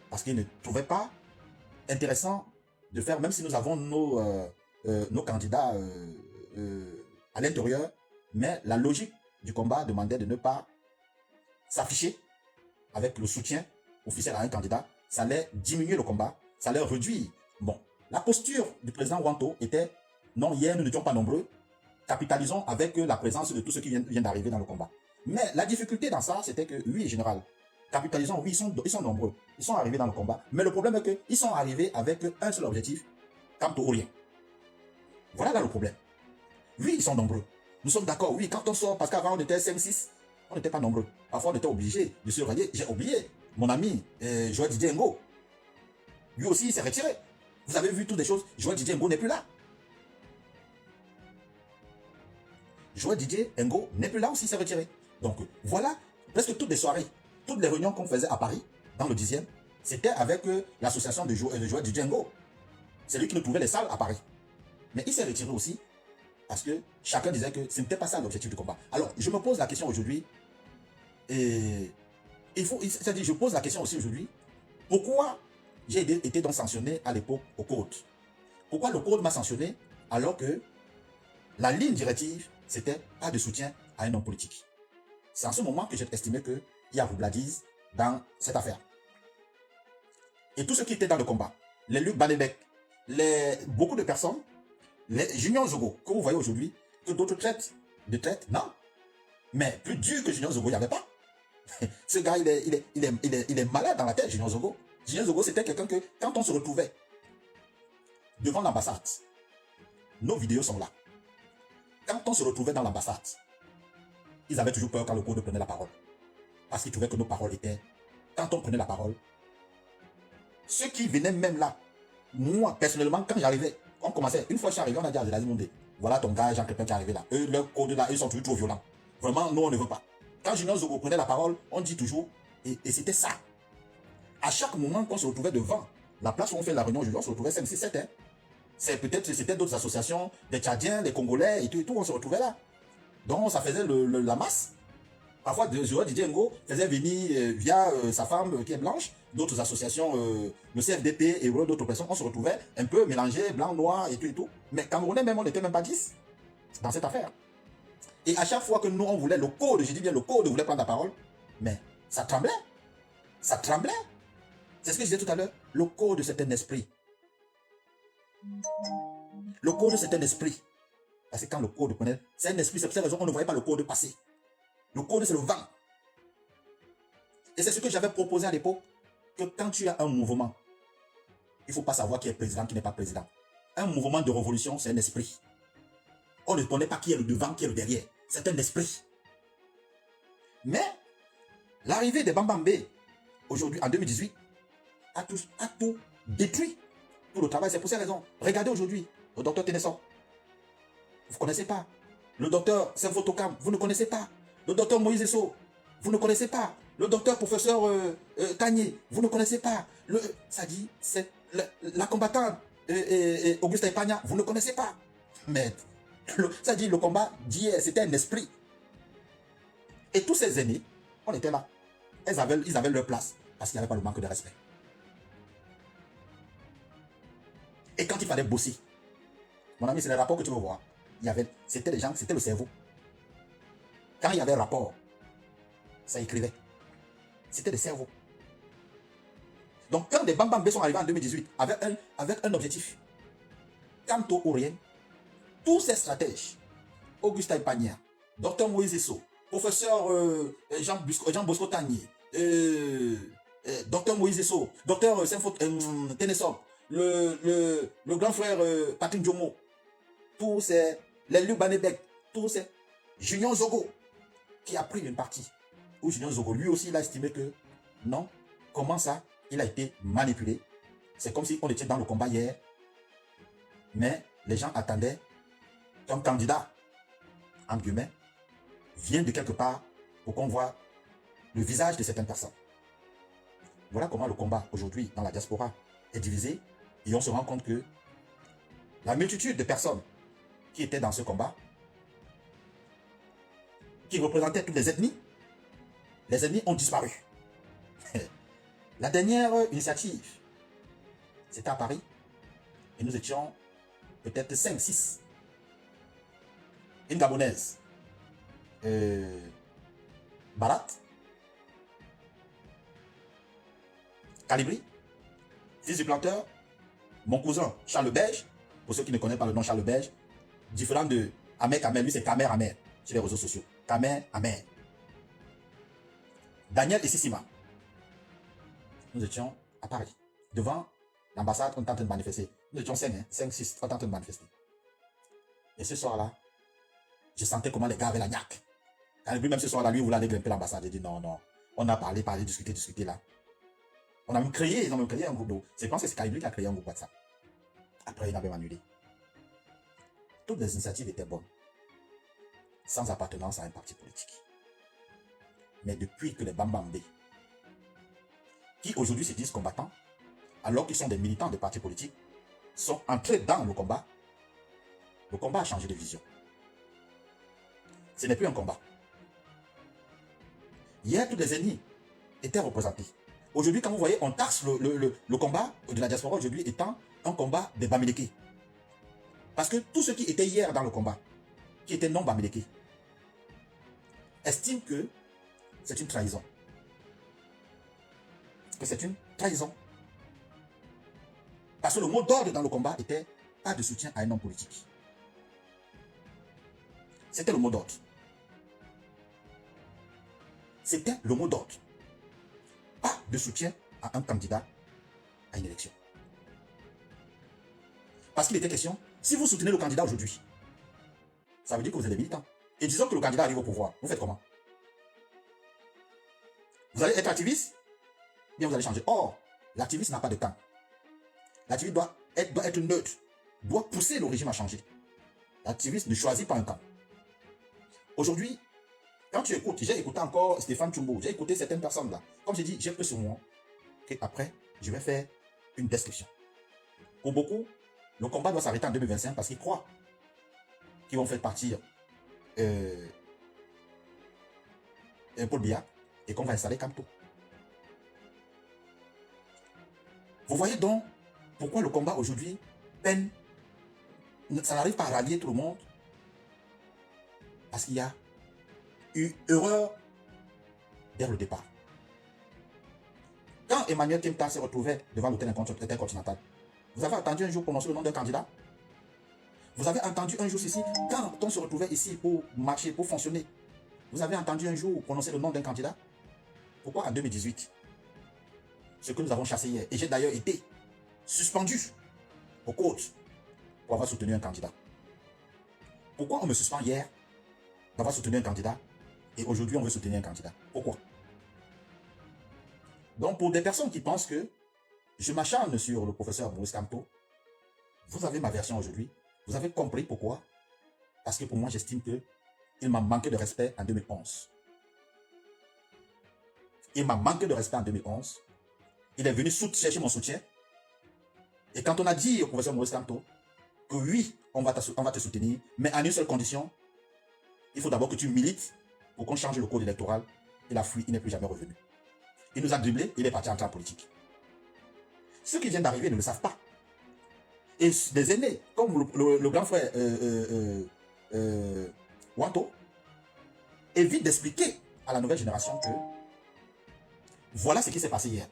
A: Parce qu'il ne trouvait pas intéressant de faire, même si nous avons nos candidats à l'intérieur, mais la logique du combat demandait de ne pas s'afficher avec le soutien officiel à un candidat. Ça allait diminuer le combat, ça allait réduire. Bon, la posture du président Wanto était, non, hier nous n'étions pas nombreux, capitalisons avec la présence de tous ceux qui viennent d'arriver dans le combat. Mais la difficulté dans ça, c'était que, oui, général, capitalisons, oui, ils sont nombreux, ils sont arrivés dans le combat, mais le problème est qu'ils sont arrivés avec un seul objectif, quant au rien. Voilà là le problème. Oui, ils sont nombreux. Nous sommes d'accord, oui, quand on sort, parce qu'avant on était 5-6, on n'était pas nombreux. Parfois on était obligé de se rallier. J'ai oublié, mon ami Joël Didier Ngo, lui aussi il s'est retiré. Vous avez vu toutes les choses, Joël Didier Ngo n'est plus là. Joël Didier Ngo n'est plus là aussi, il s'est retiré. Donc voilà, presque toutes les soirées, toutes les réunions qu'on faisait à Paris, dans le 10e, c'était avec l'association de Joël Didier Ngo. C'est lui qui nous trouvait les salles à Paris. Mais il s'est retiré aussi parce que chacun disait que ce n'était pas ça l'objectif du combat. Alors, je me pose la question aujourd'hui, et c'est-à-dire, je pose la question aussi aujourd'hui, pourquoi j'ai été donc sanctionné à l'époque au Code? Pourquoi le Code m'a sanctionné alors que la ligne directive, c'était pas de soutien à un homme politique? C'est en ce moment que j'ai estimé qu'il y a roubladise dans cette affaire. Et tous ceux qui étaient dans le combat, les Luc Banebek, beaucoup de personnes, les Junior Zogo, que vous voyez aujourd'hui, que d'autres traitent de traite, non. Mais plus dur que Junior Zogo, il n'y avait pas. Ce gars, il est malade dans la tête, Junior Zogo. Junior Zogo, c'était quelqu'un que, quand on se retrouvait devant l'ambassade, nos vidéos sont là. Quand on se retrouvait dans l'ambassade, ils avaient toujours peur quand le Code prenait la parole. Parce qu'ils trouvaient que nos paroles étaient... Quand on prenait la parole, ceux qui venaient même là, moi, personnellement, quand j'arrivais, on commençait, une fois que je suis arrivé, on a dit à Abdelaziz Moundé, voilà ton gars, Jean Crépin qui est arrivé là. Eux, leur code là, ils sont toujours trop violents. Vraiment, nous, on ne veut pas. Quand Junior Zogo prenait la parole, on dit toujours, et c'était ça. À chaque moment qu'on se retrouvait devant la place où on fait la réunion, on se retrouvait 5, 6, 7. Hein. C'était d'autres associations, des Tchadiens, des Congolais, et tout, on se retrouvait là. Donc, ça faisait la masse. Parfois, Joël Didier Ngo faisait venir via sa femme qui est blanche, d'autres associations, le CFDP et d'autres personnes, on se retrouvait un peu mélangés, blanc, noir et tout. Mais Camerounais même, on n'était même pas 10 dans cette affaire. Et à chaque fois que nous, on voulait le Code, je dis bien le Code voulait prendre la parole, mais ça tremblait. Ça tremblait. C'est ce que je disais tout à l'heure. Le Code, c'est un esprit. Le Code, c'est un esprit. Parce que quand le Code prenait, c'est un esprit, c'est pour cette raison qu'on ne voyait pas le Code passer. Le Code, c'est le vent. Et c'est ce que j'avais proposé à l'époque, que quand tu as un mouvement, il ne faut pas savoir qui est président, qui n'est pas président. Un mouvement de révolution, c'est un esprit. On ne connaît pas qui est le devant, qui est le derrière. C'est un esprit. Mais, l'arrivée des Bambambé, aujourd'hui, en 2018, a tout détruit. Tout le travail, c'est pour ces raisons. Regardez aujourd'hui le docteur Ténessor. Vous ne connaissez pas. Le docteur Sempho-Tokam, vous ne connaissez pas. Le docteur Moïse Esso, vous ne connaissez pas. Le docteur professeur Kanye, vous ne connaissez pas. Ça dit, c'est la combattante Augusta Epagna, vous ne connaissez pas. Mais ça dit, le combat d'hier, c'était un esprit. Et tous ces aînés, on était là. Ils avaient leur place parce qu'il n'y avait pas le manque de respect. Et quand il fallait bosser, mon ami, c'est les rapports que tu veux voir. C'était les gens, c'était le cerveau. Quand il y avait un rapport, ça écrivait. C'était le cerveau. Donc quand des Bambambé sont arrivés en 2018 avec un objectif, Kanto Orien, tous ces stratèges, Augustin Epagna, Dr Moïse Esso, professeur Jean Bosco Tagné, Dr Moïse Esso, Dr Ténessor, le grand frère Patrick Djomo, tous ces, les Lubanebek, tous ces, Junior Zogo, qui a pris une partie, où Junior Zogo, lui aussi, il a estimé que, non, comment ça, il a été manipulé. C'est comme si on était dans le combat hier, mais les gens attendaient qu'un candidat, entre guillemets, vienne de quelque part pour qu'on voit le visage de certaines personnes. Voilà comment le combat aujourd'hui dans la diaspora est divisé, et on se rend compte que la multitude de personnes qui étaient dans ce combat, qui représentaient toutes les ethnies ont disparu. La dernière initiative, c'était à Paris, et nous étions peut-être 5, 6. Une Gabonaise, Barat, Calibri, fils du planteur, mon cousin Charles Belge, pour ceux qui ne connaissent pas le nom Charles Belge, différent de Ahmed Kamer, lui c'est Kamer Amer sur les réseaux sociaux. Kamer Amer. Daniel et Sissima. Nous étions à Paris, devant l'ambassade, on était en train de manifester. Nous étions 5, 6, on était en train de manifester. Et ce soir-là, je sentais comment les gars avaient la niaque. Calibri, même ce soir-là, lui, il voulait aller grimper l'ambassade. J'ai dit non, non. On a parlé, discuté là. On a même créé, ils ont même créé un groupe d'eau. Je pense que c'est Calibri qui a créé un groupe WhatsApp. Après, il avait annulé. Toutes les initiatives étaient bonnes, sans appartenance à un parti politique. Mais depuis que les Bambambé, qui aujourd'hui se disent combattants, alors qu'ils sont des militants des partis politiques, sont entrés dans le combat a changé de vision. Ce n'est plus un combat. Hier, tous les ennemis étaient représentés. Aujourd'hui, quand vous voyez, on taxe le combat de la diaspora aujourd'hui étant un combat des Bamileke. Parce que tous ceux qui étaient hier dans le combat, qui étaient non Bamileke, estiment que c'est une trahison. Que c'est une trahison. Parce que le mot d'ordre dans le combat était pas de soutien à un homme politique. C'était le mot d'ordre. C'était le mot d'ordre. Pas de soutien à un candidat à une élection. Parce qu'il était question, si vous soutenez le candidat aujourd'hui, ça veut dire que vous êtes des militants. Et disons que le candidat arrive au pouvoir, vous faites comment? Vous allez être activiste? Bien, vous allez changer. Or, l'activiste n'a pas de camp. L'activiste doit être neutre, doit pousser le régime à changer. L'activiste ne choisit pas un camp. Aujourd'hui, quand tu écoutes, j'ai écouté encore Stéphane Tchumbo, j'ai écouté certaines personnes là. Comme j'ai dit, j'ai pris sur moi. Et après, je vais faire une description. Pour beaucoup, le combat doit s'arrêter en 2025 parce qu'ils croient qu'ils vont faire partir Paul Biya et qu'on va installer Kamto. Vous voyez donc pourquoi le combat aujourd'hui peine. Ça n'arrive pas à rallier tout le monde. Parce qu'il y a eu erreur dès le départ. Quand Emmanuel Kimta s'est retrouvé devant l'hôtel intercontinental, vous avez entendu un jour prononcer le nom d'un candidat? Vous avez entendu un jour ici, quand on se retrouvait ici pour marcher, pour fonctionner, vous avez entendu un jour prononcer le nom d'un candidat? Pourquoi en 2018? Ce que nous avons chassé hier, et j'ai d'ailleurs été suspendu aux côtes pour avoir soutenu un candidat. Pourquoi on me suspend hier d'avoir soutenu un candidat et aujourd'hui on veut soutenir un candidat? Pourquoi? Donc, pour des personnes qui pensent que je m'acharne sur le professeur Maurice Kamto, vous avez ma version aujourd'hui. Vous avez compris pourquoi. Parce que pour moi, j'estime qu'il m'a manqué de respect en 2011. Il m'a manqué de respect en 2011. Il est venu chercher mon soutien. Et quand on a dit au professeur Maurice Kamto que oui, on va te soutenir, mais à une seule condition, il faut d'abord que tu milites pour qu'on change le code électoral. Il a fui, il n'est plus jamais revenu. Il nous a dribblé, il est parti entrer en politique. Ceux qui viennent d'arriver ne le savent pas. Et des aînés, comme le grand frère Wanto, évite d'expliquer à la nouvelle génération que voilà ce qui s'est passé hier.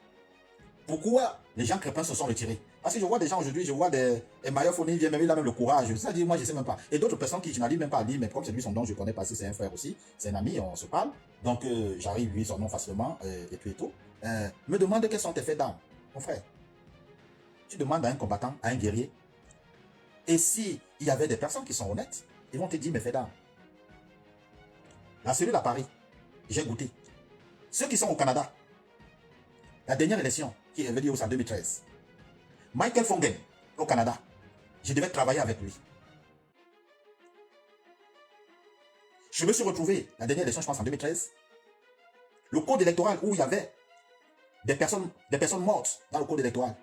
A: Pourquoi les gens crépins se sont retirés? Parce que je vois des gens aujourd'hui, je vois des Maillot Foni, il a même le courage. Ça dit, moi je ne sais même pas. Et d'autres personnes qui je n'arrive même pas à dire, mais comme c'est lui son nom, je connais pas, c'est un frère aussi, c'est un ami, on se parle. Donc j'arrive à lui son nom facilement et tout et tout. Me demande quels sont tes faits d'armes, mon frère. Tu demandes à un combattant, à un guerrier. Et si il y avait des personnes qui sont honnêtes, ils vont te dire mes faits d'armes. La cellule à Paris, j'ai goûté. Ceux qui sont au Canada, la dernière élection qui est venue en 2013, Michael Fongen, au Canada, je devais travailler avec lui. Je me suis retrouvé, la dernière élection, je pense en 2013, le code électoral où il y avait des personnes mortes dans le code électoral.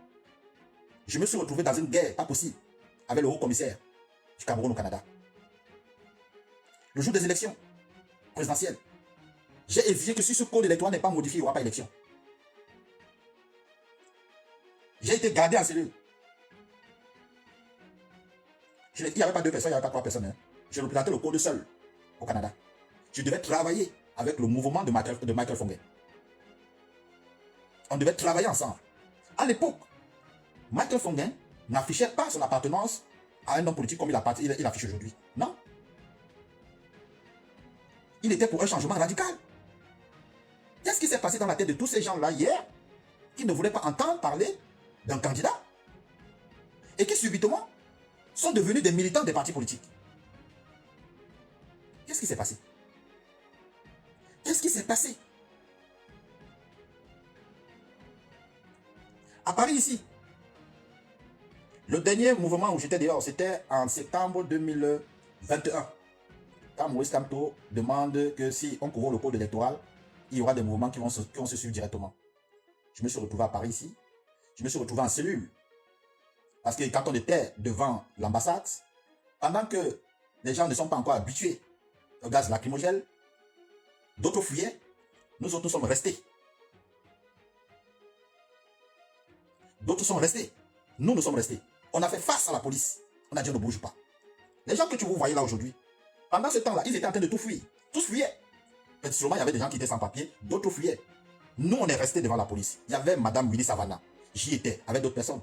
A: Je me suis retrouvé dans une guerre pas possible avec le haut commissaire du Cameroun au Canada. Le jour des élections présidentielles, j'ai exigé que si ce code électoral n'est pas modifié, il n'y aura pas élection. J'ai été gardé en cellule. Il n'y avait pas deux personnes, il n'y avait pas trois personnes. Hein. Je représentais le code seul au Canada. Je devais travailler avec le mouvement de Michael Fongen. On devait travailler ensemble. À l'époque, Michael Fongen n'affichait pas son appartenance à un homme politique comme il affiche aujourd'hui. Non. Il était pour un changement radical. Qu'est-ce qui s'est passé dans la tête de tous ces gens-là hier qui ne voulaient pas entendre parler d'un candidat et qui subitement sont devenus des militants des partis politiques? Qu'est-ce qui s'est passé? Qu'est-ce qui s'est passé? À Paris ici, le dernier mouvement où j'étais dehors, c'était en septembre 2021. Quand Maurice Kamto demande que si on couvre le code électoral, il y aura des mouvements qui vont se suivre directement. Je me suis retrouvé à Paris ici. Je me suis retrouvé en cellule. Parce que quand on était devant l'ambassade, pendant que les gens ne sont pas encore habitués au gaz lacrymogène, d'autres fuyaient, nous autres sommes restés. D'autres sont restés. Nous sommes restés. On a fait face à la police. On a dit on ne bouge pas. Les gens que vous voyez là aujourd'hui, pendant ce temps-là, ils étaient en train de tout fuir. Tous fuyaient. Mais sûrement, il y avait des gens qui étaient sans papier, d'autres fuyaient. Nous, on est restés devant la police. Il y avait Madame Willy Savannah. J'y étais avec d'autres personnes.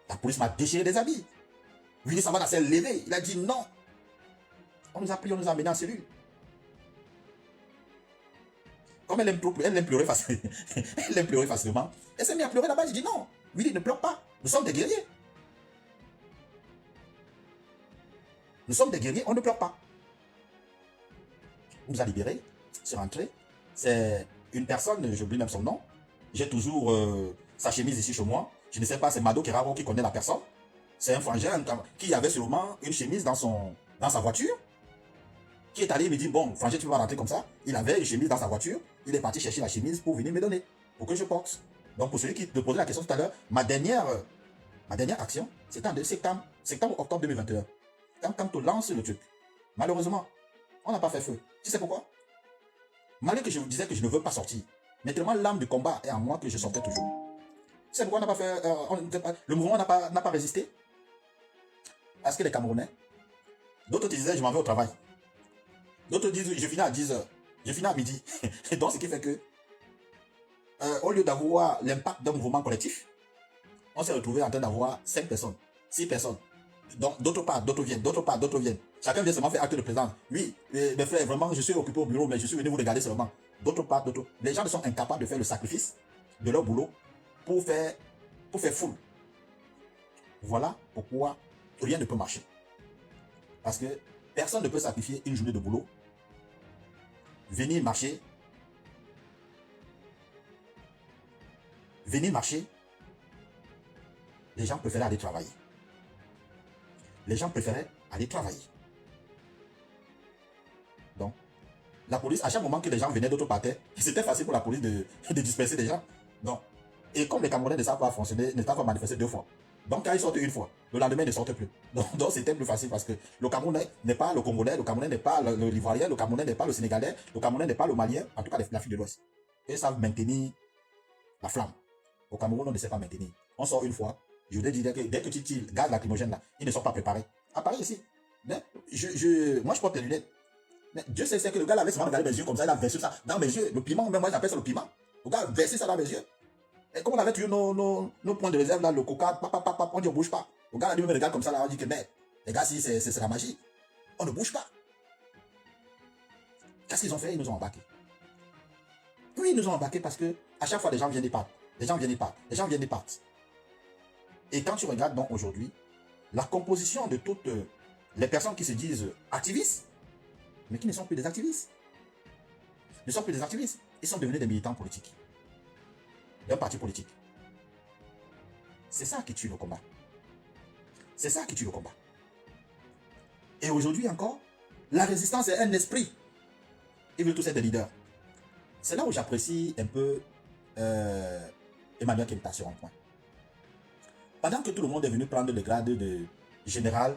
A: La police m'a déchiré des habits. Willy Savannah s'est levé. Il a dit non. On nous a pris, on nous a amenés en cellule. Comme elle aime pleurer facilement. Elle aime pleurer facilement. Elle s'est mise à pleurer là-bas. J'ai dit non. Willy, ne pleure pas. Nous sommes des guerriers. Nous sommes des guerriers, on ne pleure pas. On nous a libérés, c'est rentré. C'est une personne, j'oublie même son nom. J'ai toujours sa chemise ici chez moi. Je ne sais pas, c'est Mado Keraro qui connaît la personne. C'est un frangin qui avait sûrement une chemise dans sa voiture. Qui est allé me dire, bon, frangin, tu vas rentrer comme ça. Il avait une chemise dans sa voiture. Il est parti chercher la chemise pour venir me donner. Pour que je porte. Donc pour celui qui te posait la question tout à l'heure, ma dernière action, c'était en septembre-octobre 2021. Quand on lance le truc, malheureusement, on n'a pas fait feu. Tu sais pourquoi? Malgré que je vous disais que je ne veux pas sortir, mais tellement l'âme du combat est en moi que je sortais toujours. Tu sais pourquoi on n'a pas fait, le mouvement n'a pas résisté? Parce que les Camerounais, d'autres disaient je m'en vais au travail. D'autres disent je finis à 10h, je finis à midi. Et donc ce qui fait que, au lieu d'avoir l'impact d'un mouvement collectif, on s'est retrouvé en train d'avoir 5 personnes, 6 personnes. Donc, d'autres partent, d'autres viennent, d'autres partent, d'autres viennent. Chacun vient seulement faire acte de présence. Oui, mes frères, vraiment, je suis occupé au bureau, mais je suis venu vous regarder seulement. D'autres partent, d'autres. Les gens sont incapables de faire le sacrifice de leur boulot pour faire foule. Voilà pourquoi rien ne peut marcher. Parce que personne ne peut sacrifier une journée de boulot, venir marcher venir marcher, les gens préféraient aller travailler. Les gens préféraient aller travailler. Donc, la police, à chaque moment que les gens venaient d'autres parties, c'était facile pour la police de disperser les gens. Donc, et comme les Camerounais ne savent pas fonctionner, ne savent pas manifester 2 fois. Donc, quand ils sortent une fois, le lendemain, ils ne sortent plus. Donc c'était plus facile parce que le Camerounais n'est pas le Congolais, le Camerounais n'est pas l'Ivoirien, le Camerounais n'est pas le Sénégalais, le Camerounais n'est pas le Malien, en tout cas l'Afrique de l'Ouest. Ils savent maintenir la flamme. Au Cameroun, on ne sait pas maintenir. On sort une fois, je voudrais dire que dès que tu tires gaz lacrymogène là, ils ne sont pas préparés. À Paris ici, moi je porte les lunettes. Mais Dieu sait que le gars là avait seulement regardé mes yeux comme ça, il a versé ça dans mes yeux. Le piment, même moi j'appelle ça le piment. Le gars a versé ça dans mes yeux. Et comme on avait tué nos points de réserve là, le coca, on dit on bouge pas. Le gars là, lui me regarde comme ça là, on dit que merde, les gars, si c'est la magie, on ne bouge pas. Qu'est-ce qu'ils ont fait? Ils nous ont embarqués. Oui, ils nous ont embarqués parce que à chaque fois les gens viennent et partent. Les gens viennent et partent. Les gens viennent et partent. Et quand tu regardes donc aujourd'hui, la composition de toutes les personnes qui se disent activistes, mais qui ne sont plus des activistes. Ne sont plus des activistes. Ils sont devenus des militants politiques. D'un parti politique. C'est ça qui tue le combat. C'est ça qui tue le combat. Et aujourd'hui encore, la résistance est un esprit. Ils veulent tous être des leaders. C'est là où j'apprécie un peu Emmanuel Kempta sur un point. Pendant que tout le monde est venu prendre le grade de général,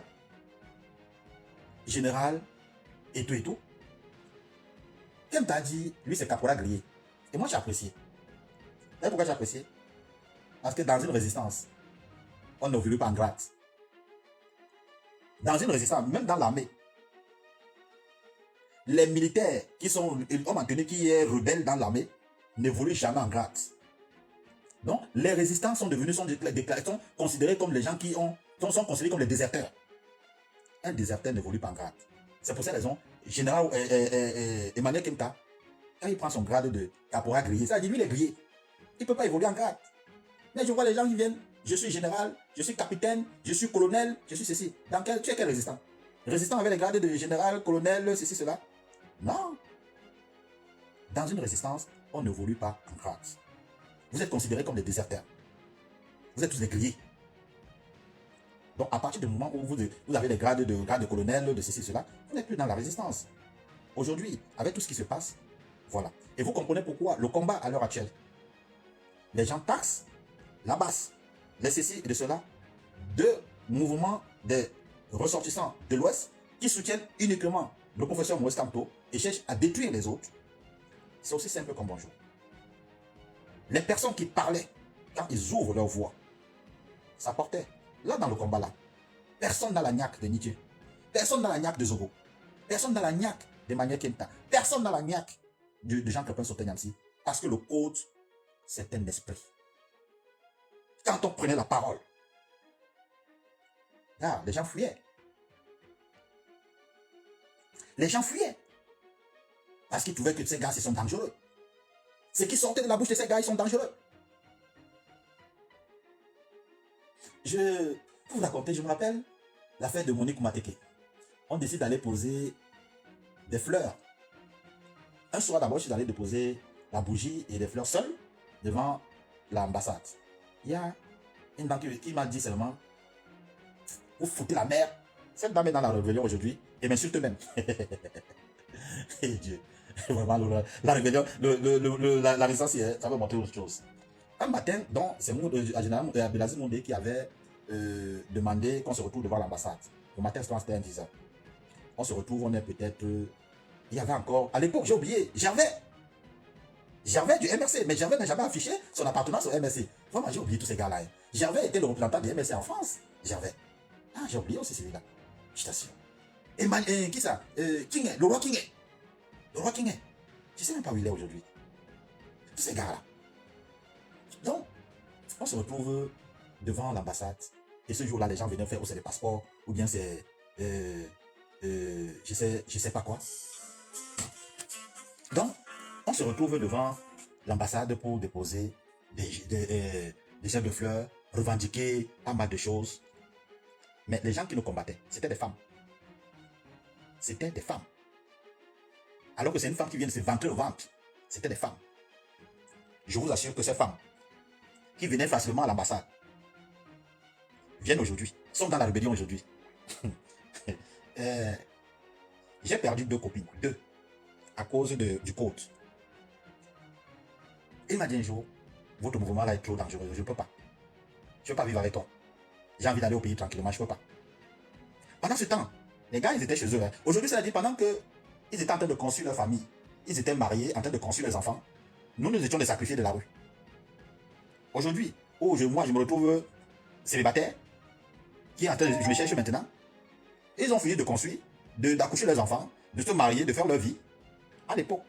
A: et tout, Kempta a dit, lui c'est caporal grillé. Et moi j'ai apprécié. Vous savez pourquoi j'ai apprécié? Parce que dans une résistance, on ne veut pas en grade. Dans une résistance, même dans l'armée, les militaires qui sont, on m'a tenu qui est rebelle dans l'armée, n'évoluent jamais en grade. Donc, les résistants sont devenus, sont considérés comme les gens qui sont considérés comme les déserteurs. Un déserteur n'évolue pas en grade. C'est pour cette raison, général Emmanuel Kempta, quand il prend son grade de caporal grillé, ça dit lui il est grillé. Il ne peut pas évoluer en grade. Mais je vois les gens qui viennent, je suis général, je suis capitaine, je suis colonel, je suis ceci. Tu es quel résistant? Résistant avec les grades de général, colonel, ceci, cela? Non. Dans une résistance, on n'évolue pas en grade. Vous êtes considérés comme des déserteurs. Vous êtes tous des grillés. Donc, à partir du moment où vous avez les grades de colonel, de ceci, cela, vous n'êtes plus dans la résistance. Aujourd'hui, avec tout ce qui se passe, voilà. Et vous comprenez pourquoi le combat à l'heure actuelle, les gens taxent la basse, les ceci et de cela, de mouvements des ressortissants de l'Ouest qui soutiennent uniquement le professeur Moïse Kamto et cherchent à détruire les autres. C'est aussi simple comme bonjour. Les personnes qui parlaient, quand ils ouvrent leur voix, ça portait. Là, dans le combat, là, personne n'a la niaque de Nietzsche. Personne n'a la niaque de Zogo. Personne n'a la niaque d'Emmanuel Kempta. Personne n'a la niaque de Jean-Crépin Sauté-Niampsi. Parce que le code, c'est un esprit. Quand on prenait la parole, là, les gens fuyaient. Les gens fuyaient. Parce qu'ils trouvaient que ces gars, ils sont dangereux. Ce qui sortait de la bouche de ces gars, ils sont dangereux. Pour vous raconter, je me rappelle l'affaire de Monique Mateke. On décide d'aller poser des fleurs. Un soir d'abord, je suis allé déposer la bougie et des fleurs seules devant l'ambassade. Il y a une dame qui m'a dit seulement, vous foutez la merde. Cette dame est dans la rébellion aujourd'hui et m'insulte même. Et Dieu, vraiment, la rébellion, la résistance, ça va montrer autre chose. Un matin, donc, c'est Abdelaziz Mondé qui avait demandé qu'on se retrouve devant l'ambassade. Le matin, c'était un 10h. On se retrouve, on est peut-être... il y avait encore... À l'époque, j'ai oublié, Gervais du MRC, mais Gervais n'a jamais affiché son appartenance au MRC. Vraiment, j'ai oublié tous ces gars-là. Hein. Gervais était le représentant du MRC en France. Gervais. Ah, j'ai oublié aussi celui-là. Je t'assure. Et qui ça King, le roi King. Le roi King. Je ne sais même pas où il est aujourd'hui. Tous ces gars-là. Donc, on se retrouve devant l'ambassade. Et ce jour-là, les gens venaient faire aussi les passeports. Ou bien c'est... je sais pas quoi. Donc, on se retrouve devant l'ambassade pour déposer des chefs de fleurs, revendiquer pas mal de choses. Mais les gens qui nous combattaient, c'était des femmes. C'était des femmes. Alors que c'est une femme qui vient de se vantrer au ventre. C'était des femmes. Je vous assure que ces femmes, qui venaient facilement à l'ambassade, viennent aujourd'hui, sont dans la rébellion aujourd'hui. J'ai perdu 2 copines, 2, à cause du code. Il m'a dit un jour, votre mouvement là est trop dangereux, je ne peux pas. Je ne peux pas vivre avec toi. J'ai envie d'aller au pays tranquillement, je ne peux pas. Pendant ce temps, les gars, ils étaient chez eux. Hein. Aujourd'hui, c'est-à-dire pendant qu'ils étaient en train de construire leur famille, ils étaient mariés, en train de construire leurs enfants, nous étions des sacrifiés de la rue. Aujourd'hui, moi, je me retrouve célibataire, qui est en train de... Je me cherche maintenant. Ils ont fini de construire, d'accoucher leurs enfants, de se marier, de faire leur vie. À l'époque,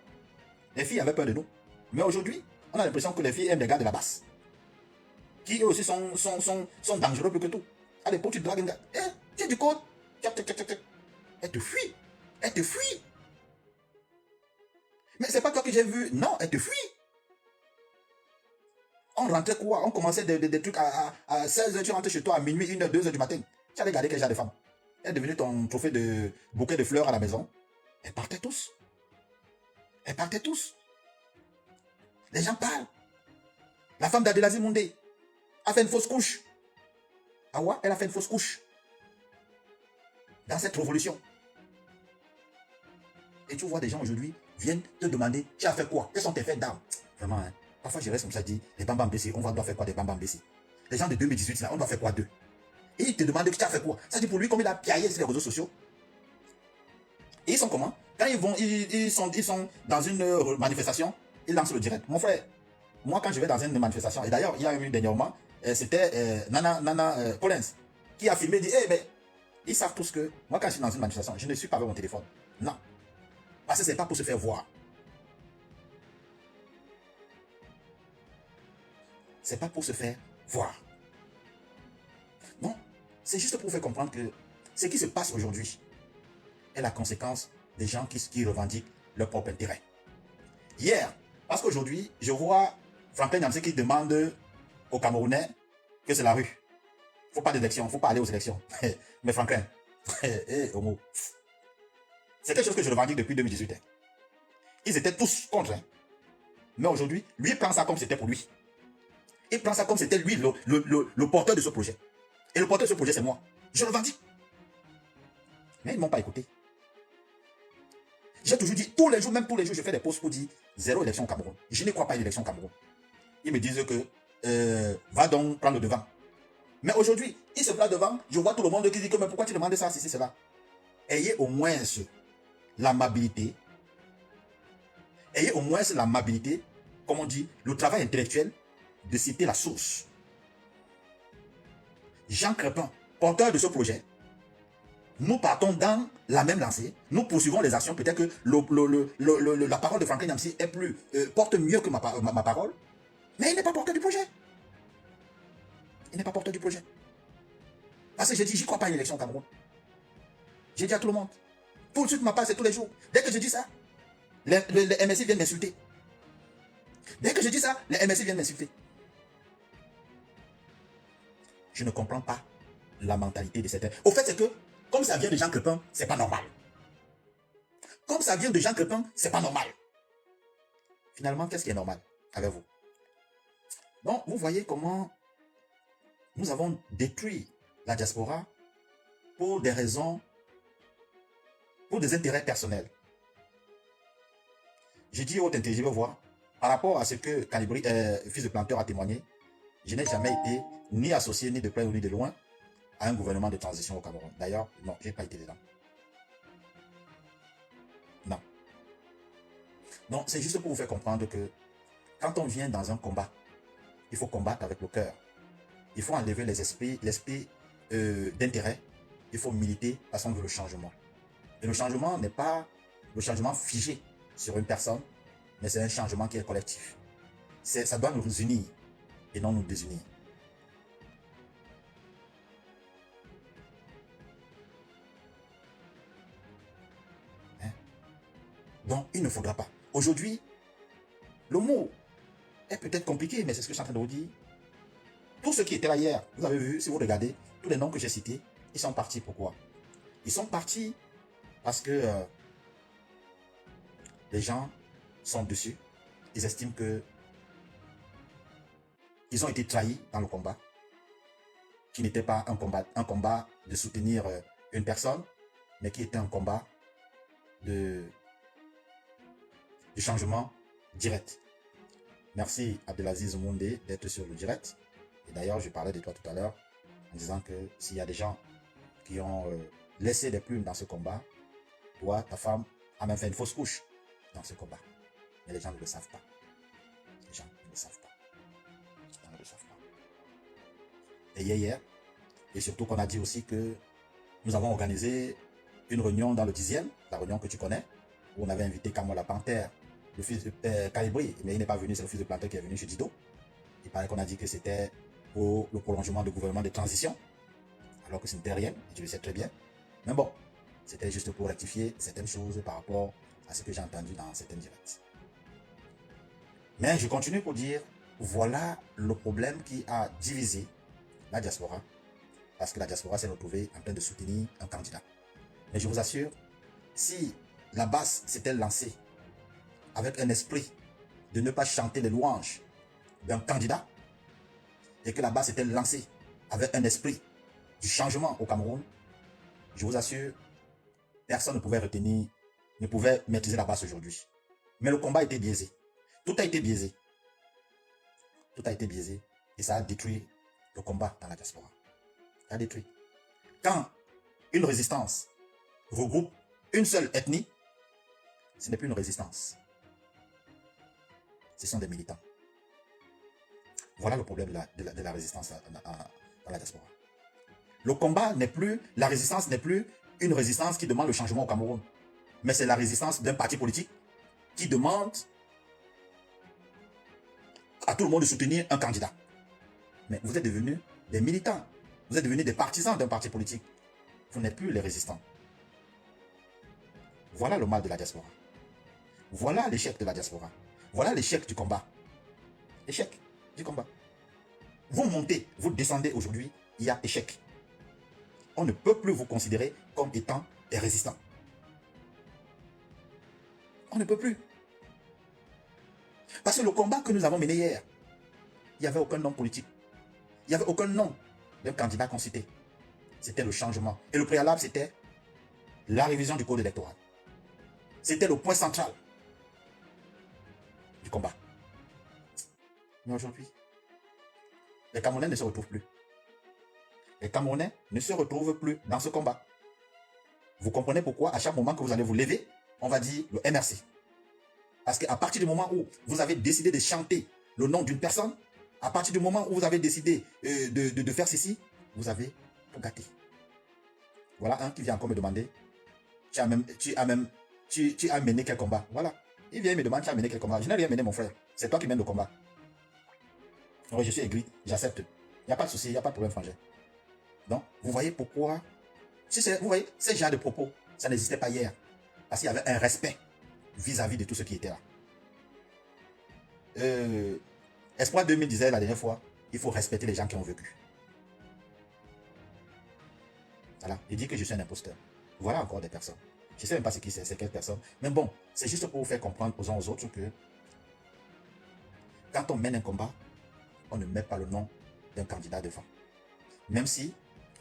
A: les filles avaient peur de nous. Mais aujourd'hui, on a l'impression que les filles aiment les gars de la basse. Qui eux aussi sont dangereux plus que tout. À l'époque, tu dragues un gars. Eh, tu es du code. Elle te fuit. Elle te fuit. Mais c'est pas toi que j'ai vu. Non, elle te fuit. On rentrait quoi? On commençait des trucs à 16h, tu rentres chez toi à minuit, 1h, 2h du matin. Tu as regardé quel genre de femme. Elle est devenue ton trophée de bouquet de fleurs à la maison. Elles partaient tous. Elles partaient tous. Les gens parlent. La femme d'Abdelaziz Moundé a fait une fausse couche. Ah ouais, elle a fait une fausse couche. Dans cette révolution. Et tu vois des gens aujourd'hui viennent te demander, tu as fait quoi? Quels sont tes faits d'armes? Vraiment, hein. Parfois je reste comme ça, je dis, les bambam BC, on doit faire quoi des bambam BC? Les gens de 2018, là, on doit faire quoi d'eux? Et ils te demandent que tu as fait quoi? Ça dit pour lui, comme il a piaillé sur les réseaux sociaux. Et ils sont comment? Quand ils sont dans une manifestation, ils lancent le direct. Mon frère, moi quand je vais dans une manifestation, et d'ailleurs, il y a eu dernièrement, c'était Nana Collins qui a filmé, dit, mais ils savent tous que moi quand je suis dans une manifestation, je ne suis pas avec mon téléphone. Non. Parce que ce n'est pas pour se faire voir. Ce n'est pas pour se faire voir. Non. C'est juste pour vous faire comprendre que ce qui se passe aujourd'hui est la conséquence des gens qui revendiquent leur propre intérêt. Hier, parce qu'aujourd'hui, je vois Franklin Nyamsé qui demande aux Camerounais que c'est la rue. Il ne faut pas d'élection, il ne faut pas aller aux élections. Mais Franklin, homo. C'est quelque chose que je revendique depuis 2018. Ils étaient tous contre. Mais aujourd'hui, lui prend ça comme c'était pour lui. Il prend ça comme c'était lui le porteur de ce projet. Et le porteur de ce projet, c'est moi. Je le revendique. Mais ils ne m'ont pas écouté. J'ai toujours dit, tous les jours, même tous les jours, je fais des posts pour dire zéro élection au Cameroun. Je ne crois pas à une élection au Cameroun. Ils me disent que va donc prendre le devant. Mais aujourd'hui, il se place devant, je vois tout le monde qui dit que mais pourquoi tu demandes ça, c'est cela. Ayez au moins l'amabilité. Ayez au moins l'amabilité, comme on dit, le travail intellectuel de citer la source. Jean Crépin, porteur de ce projet, nous partons dans la même lancée, nous poursuivons les actions, peut-être que la parole de Franklin Nyamsé est porte mieux que ma parole, mais il n'est pas porteur du projet. Il n'est pas porteur du projet. Parce que j'ai dit, j'y crois pas à une élection au Cameroun. J'ai dit à tout le monde. Tout de suite, ma part, c'est tous les jours. Dès que je dis ça, les MSI viennent m'insulter. Dès que je dis ça, les MSI viennent m'insulter. Je ne comprends pas la mentalité de certains. Au fait, c'est que, comme ça vient de Jean Crépin, c'est pas normal. Comme ça vient de Jean Crépin, c'est pas normal. Finalement, qu'est-ce qui est normal avec vous? Donc, vous voyez comment nous avons détruit la diaspora pour des raisons, pour des intérêts personnels. J'ai dit au TNT, je vais voir, par rapport à ce que Calibri, fils de planteur, a témoigné, je n'ai jamais été ni associé, ni de près ni de loin, à un gouvernement de transition au Cameroun. D'ailleurs, non, je n'ai pas été dedans. Non. Donc, c'est juste pour vous faire comprendre que quand on vient dans un combat, il faut combattre avec le cœur. Il faut enlever l'esprit d'intérêt. Il faut militer parce qu'on veut le changement. Et le changement n'est pas le changement figé sur une personne, mais c'est un changement qui est collectif. Ça doit nous unir et non nous désunir. Hein? Donc, il ne faudra pas. Aujourd'hui, le mot est peut-être compliqué, mais c'est ce que je suis en train de vous dire. Tous ceux qui étaient là hier, vous avez vu, si vous regardez, tous les noms que j'ai cités, ils sont partis. Pourquoi? Ils sont partis parce que les gens sont dessus. Ils estiment que ils ont été trahis dans le combat, qui n'était pas un combat de soutenir une personne, mais qui était un combat de changement direct. Merci Abdelaziz Oumondé d'être sur le direct. Et d'ailleurs, je parlais de toi tout à l'heure en disant que s'il y a des gens qui ont laissé des plumes dans ce combat, toi, ta femme, a même fait une fausse couche dans ce combat. Mais les gens ne le savent pas. Les gens ne le savent pas. Les gens ne le savent pas. Et hier, et surtout qu'on a dit aussi que nous avons organisé une réunion dans le 10e, la réunion que tu connais, où on avait invité Kamola Panthère, le fils de Calibri, mais il n'est pas venu, c'est le fils de Planter qui est venu chez Dido. Il paraît qu'on a dit que c'était pour le prolongement du gouvernement de transition, alors que ce n'était rien, et tu le sais très bien. Mais bon, c'était juste pour rectifier certaines choses par rapport à ce que j'ai entendu dans certaines directs. Mais je continue pour dire, voilà le problème qui a divisé la diaspora, parce que la diaspora s'est retrouvée en train de soutenir un candidat. Mais je vous assure, si la base s'était lancée avec un esprit de ne pas chanter les louanges d'un candidat, et que la base s'était lancée avec un esprit du changement au Cameroun, je vous assure, personne ne pouvait retenir, ne pouvait maîtriser la base aujourd'hui. Mais le combat a été biaisé. Tout a été biaisé. Tout a été biaisé. Et ça a détruit le combat dans la diaspora. Ça a détruit. Quand une résistance regroupe une seule ethnie, ce n'est plus une résistance. Ce sont des militants. Voilà le problème de la résistance dans la diaspora. Le combat n'est plus, la résistance n'est plus une résistance qui demande le changement au Cameroun. Mais c'est la résistance d'un parti politique qui demande à tout le monde de soutenir un candidat. Mais vous êtes devenus des militants. Vous êtes devenus des partisans d'un parti politique. Vous n'êtes plus les résistants. Voilà le mal de la diaspora. Voilà l'échec de la diaspora. Voilà l'échec du combat. Échec du combat. Vous montez, vous descendez aujourd'hui, il y a échec. On ne peut plus vous considérer comme étant des résistants. On ne peut plus. Parce que le combat que nous avons mené hier, il n'y avait aucun nom politique. Il n'y avait aucun nom d'un candidat qu'on citait. C'était le changement. Et le préalable, c'était la révision du code électoral. C'était le point central du combat. Mais aujourd'hui, les Camerounais ne se retrouvent plus. Les Camerounais ne se retrouvent plus dans ce combat. Vous comprenez pourquoi à chaque moment que vous allez vous lever, on va dire le MRC. Parce qu'à partir du moment où vous avez décidé de chanter le nom d'une personne, à partir du moment où vous avez décidé de faire ceci, vous avez tout gâté. Voilà un qui vient encore me demander, tu as mené quel combat? Voilà. Il vient me demander, tu as mené quel combat? Je n'ai rien mené, mon frère. C'est toi qui mènes le combat. Oui, je suis aigri, j'accepte. Il n'y a pas de souci, il n'y a pas de problème, frangin. Donc, vous voyez pourquoi, vous voyez, ces genres de propos, ça n'existait pas hier. Parce qu'il y avait un respect vis-à-vis de tout ce qui était là. Espoir 2000 disait la dernière fois, il faut respecter les gens qui ont vécu. Voilà, il dit que je suis un imposteur. Voilà encore des personnes. Je ne sais même pas c'est quelle personne. Mais bon, c'est juste pour vous faire comprendre aux uns aux autres que quand on mène un combat, on ne met pas le nom d'un candidat devant. Même si,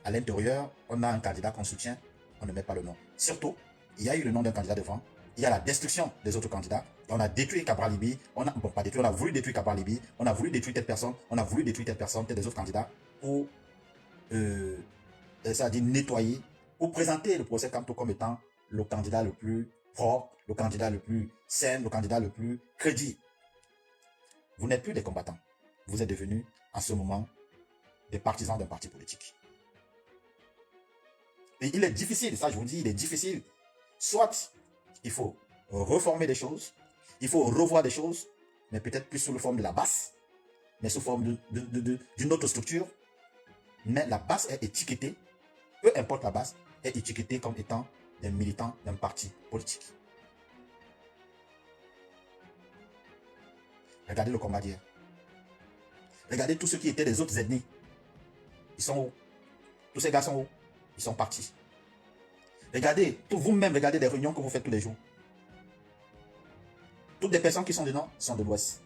A: à l'intérieur, on a un candidat qu'on soutient, on ne met pas le nom. Surtout, il y a eu le nom d'un candidat devant, il y a la destruction des autres candidats, on a détruit Cabral Libi, on a voulu détruire Cabral Libi, on a voulu détruire telle personne, on a voulu détruire telle personne, tels des autres candidats, pour, ça dit nettoyer, pour présenter le procès comme étant le candidat le plus propre, le candidat le plus sain, le candidat le plus crédible. Vous n'êtes plus des combattants. Vous êtes devenus, en ce moment, des partisans d'un parti politique. Et il est difficile, ça je vous dis, il est difficile. Soit il faut reformer des choses, il faut revoir des choses, mais peut-être plus sous la forme de la base, mais sous forme d'une autre structure. Mais la base est étiquetée, peu importe la base, est étiquetée comme étant des militants d'un parti politique. Regardez le combat d'hier. Regardez tous ceux qui étaient des autres ethnies. Ils sont où? Tous ces gars sont où? Ils sont partis. Regardez, vous-même, regardez les réunions que vous faites tous les jours. Toutes les personnes qui sont dedans sont de l'Ouest.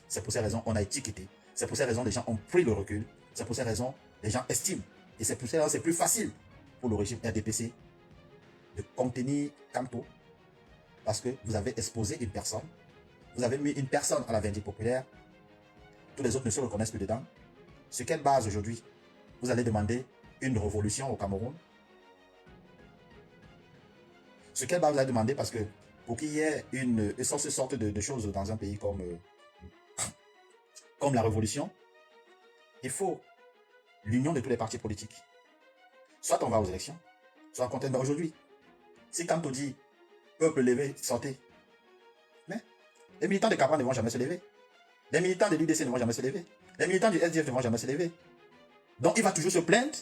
A: C'est pour ces raisons qu'on a étiqueté. C'est pour ces raisons les gens ont pris le recul. C'est pour ces raisons les gens estiment. Et c'est pour ces raisons c'est plus facile pour le régime RDPC de contenir Kanto. Parce que vous avez exposé une personne. Vous avez mis une personne à la vindicte populaire. Tous les autres ne se reconnaissent plus dedans. Sur quelle base aujourd'hui vous allez demander une révolution au Cameroun? Sur quelle base vous allez demander? Parce que pour qu'il y ait une sorte de choses dans un pays comme la révolution, il faut l'union de tous les partis politiques. Soit on va aux élections, soit on conteste. Aujourd'hui, si quand on dit peuple levé, sortez, mais les militants de Cabral ne vont jamais se lever. Les militants de l'UDC ne vont jamais se lever. Les militants du SDF ne vont jamais se lever. Donc il va toujours se plaindre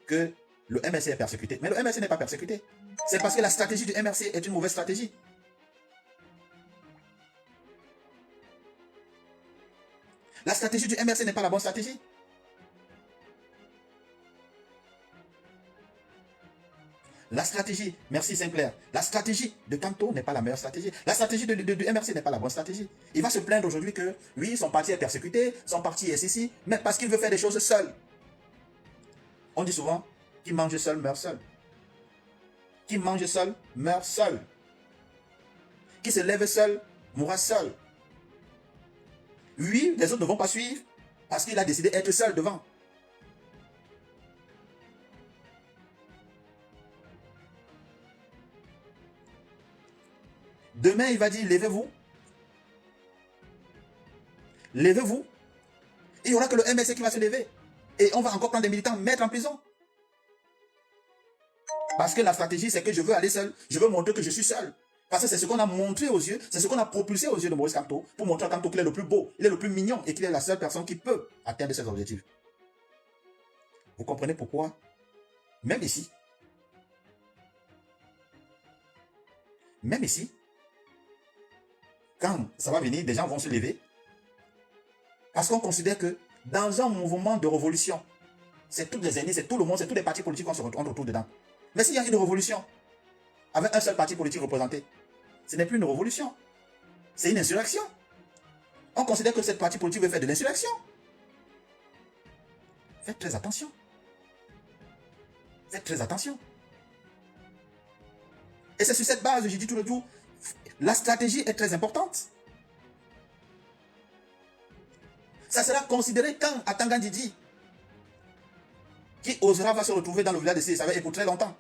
A: que le MRC est persécuté. Mais le MRC n'est pas persécuté. C'est parce que la stratégie du MRC est une mauvaise stratégie. La stratégie du MRC n'est pas la bonne stratégie. La stratégie, merci Sinclair, la stratégie de Kanto n'est pas la meilleure stratégie. La stratégie du MRC n'est pas la bonne stratégie. Il va se plaindre aujourd'hui que, oui, son parti est persécuté, son parti est ici, mais parce qu'il veut faire des choses seul. On dit souvent, qui mange seul meurt seul. Qui mange seul meurt seul. Qui se lève seul mourra seul. Oui, les autres ne vont pas suivre parce qu'il a décidé d'être seul devant. Demain, il va dire, levez-vous. Levez-vous. Il n'y aura que le MSC qui va se lever. Et on va encore prendre des militants, mettre en prison. Parce que la stratégie, c'est que je veux aller seul. Je veux montrer que je suis seul. Parce que c'est ce qu'on a montré aux yeux, c'est ce qu'on a propulsé aux yeux de Maurice Kamto, pour montrer à Kamto qu'il est le plus beau, il est le plus mignon, et qu'il est la seule personne qui peut atteindre ses objectifs. Vous comprenez pourquoi? Même ici, quand ça va venir, des gens vont se lever. Parce qu'on considère que dans un mouvement de révolution, c'est toutes les ennemis, c'est tout le monde, c'est tous les partis politiques qu'on se retrouve dedans. Mais s'il y a une révolution, avec un seul parti politique représenté, ce n'est plus une révolution. C'est une insurrection. On considère que cette parti politique veut faire de l'insurrection. Faites très attention. Faites très attention. Et c'est sur cette base, j'ai dit tout le tour, la stratégie est très importante. Ça sera considéré quand Atangan Didi, qui osera va se retrouver dans le village de Sissavé et pour très longtemps.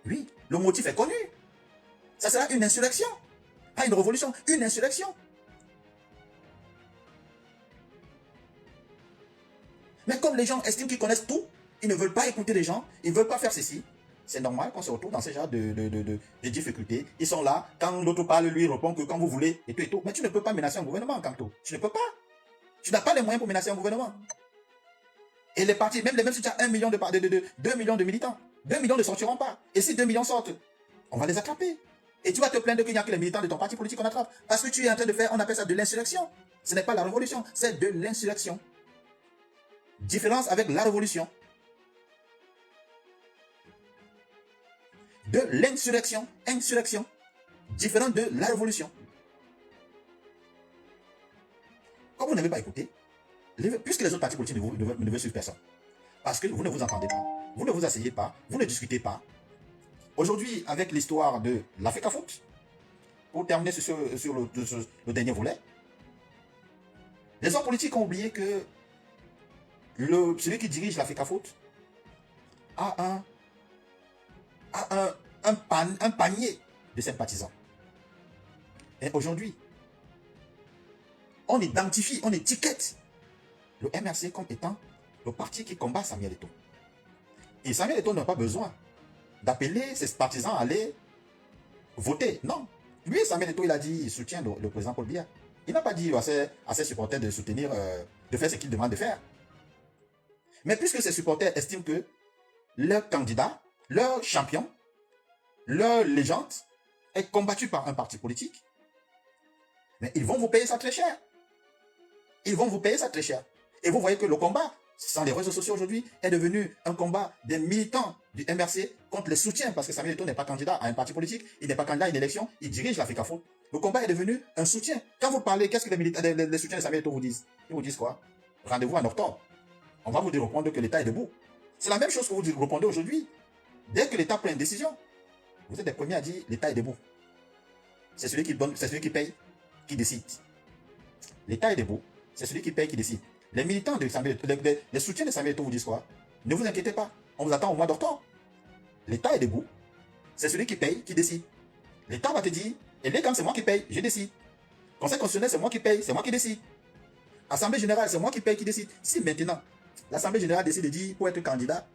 A: Oui, le motif est connu. Ça sera une insurrection. Pas une révolution, une insurrection. Mais comme les gens estiment qu'ils connaissent tout, ils ne veulent pas écouter les gens, ils ne veulent pas faire ceci. C'est normal qu'on se retrouve dans ce genre de difficultés. Ils sont là, quand l'autre parle, lui répond que quand vous voulez, et tout et tout. Mais tu ne peux pas menacer un gouvernement, Kanto. Tu ne peux pas. Tu n'as pas les moyens pour menacer un gouvernement. Et les partis, même si tu as 2 millions de militants, 2 millions ne sortiront pas. Et si 2 millions sortent, on va les attraper. Et tu vas te plaindre qu'il n'y a que les militants de ton parti politique qu'on attrape. Parce que tu es en train de faire, on appelle ça de l'insurrection. Ce n'est pas la révolution, c'est de l'insurrection. Différence avec la révolution. De l'insurrection, insurrection. Différent de la révolution. Comme vous n'avez pas écouté, puisque les autres partis politiques ne veulent suivre personne, parce que vous ne vous entendez pas, vous ne vous asseyez pas, vous ne discutez pas. Aujourd'hui, avec l'histoire de l'Africafoot, pour terminer sur le dernier volet, les hommes politiques ont oublié que celui qui dirige l'Africafoot a un panier de sympathisants. Et aujourd'hui, on identifie, on étiquette le MRC comme étant le parti qui combat Samuel Eto'o. Et Samuel Eto'o n'a pas besoin d'appeler ses partisans à aller voter. Non. Lui, Samuel Eto'o, il a dit, il soutient le président Paul Biya. Il n'a pas dit à ses supporters de soutenir, de faire ce qu'il demande de faire. Mais puisque ses supporters estiment que leur candidat, leur champion, leur légende est combattu par un parti politique, mais ils vont vous payer ça très cher. Ils vont vous payer ça très cher. Et vous voyez que le combat sans les réseaux sociaux aujourd'hui, est devenu un combat des militants du MRC contre les soutiens, parce que Samuel Eto'o n'est pas candidat à un parti politique, il n'est pas candidat à une élection, il dirige l'Africafoot. Le combat est devenu un soutien. Quand vous parlez, qu'est-ce que les, militants, les soutiens de Samuel Eto'o vous disent? Ils vous disent quoi? Rendez-vous en octobre. On va vous répondre que l'État est debout. C'est la même chose que vous répondez aujourd'hui. Dès que l'État prend une décision, vous êtes les premiers à dire l'État est debout. C'est celui qui donne, c'est celui qui paye, qui décide. L'État est debout, c'est celui qui paye, qui décide. Les militants de Samuel Eto'o, les soutiens de Samuel Eto'o vous disent quoi? Ne vous inquiétez pas, on vous attend au mois d'octobre. L'État est debout, c'est celui qui paye, qui décide. L'État va te dire, et les camps, c'est moi qui paye, je décide. Conseil constitutionnel, c'est moi qui paye, c'est moi qui décide. Assemblée générale, c'est moi qui paye, qui décide. Si maintenant, l'Assemblée générale décide de dire, pour être candidat,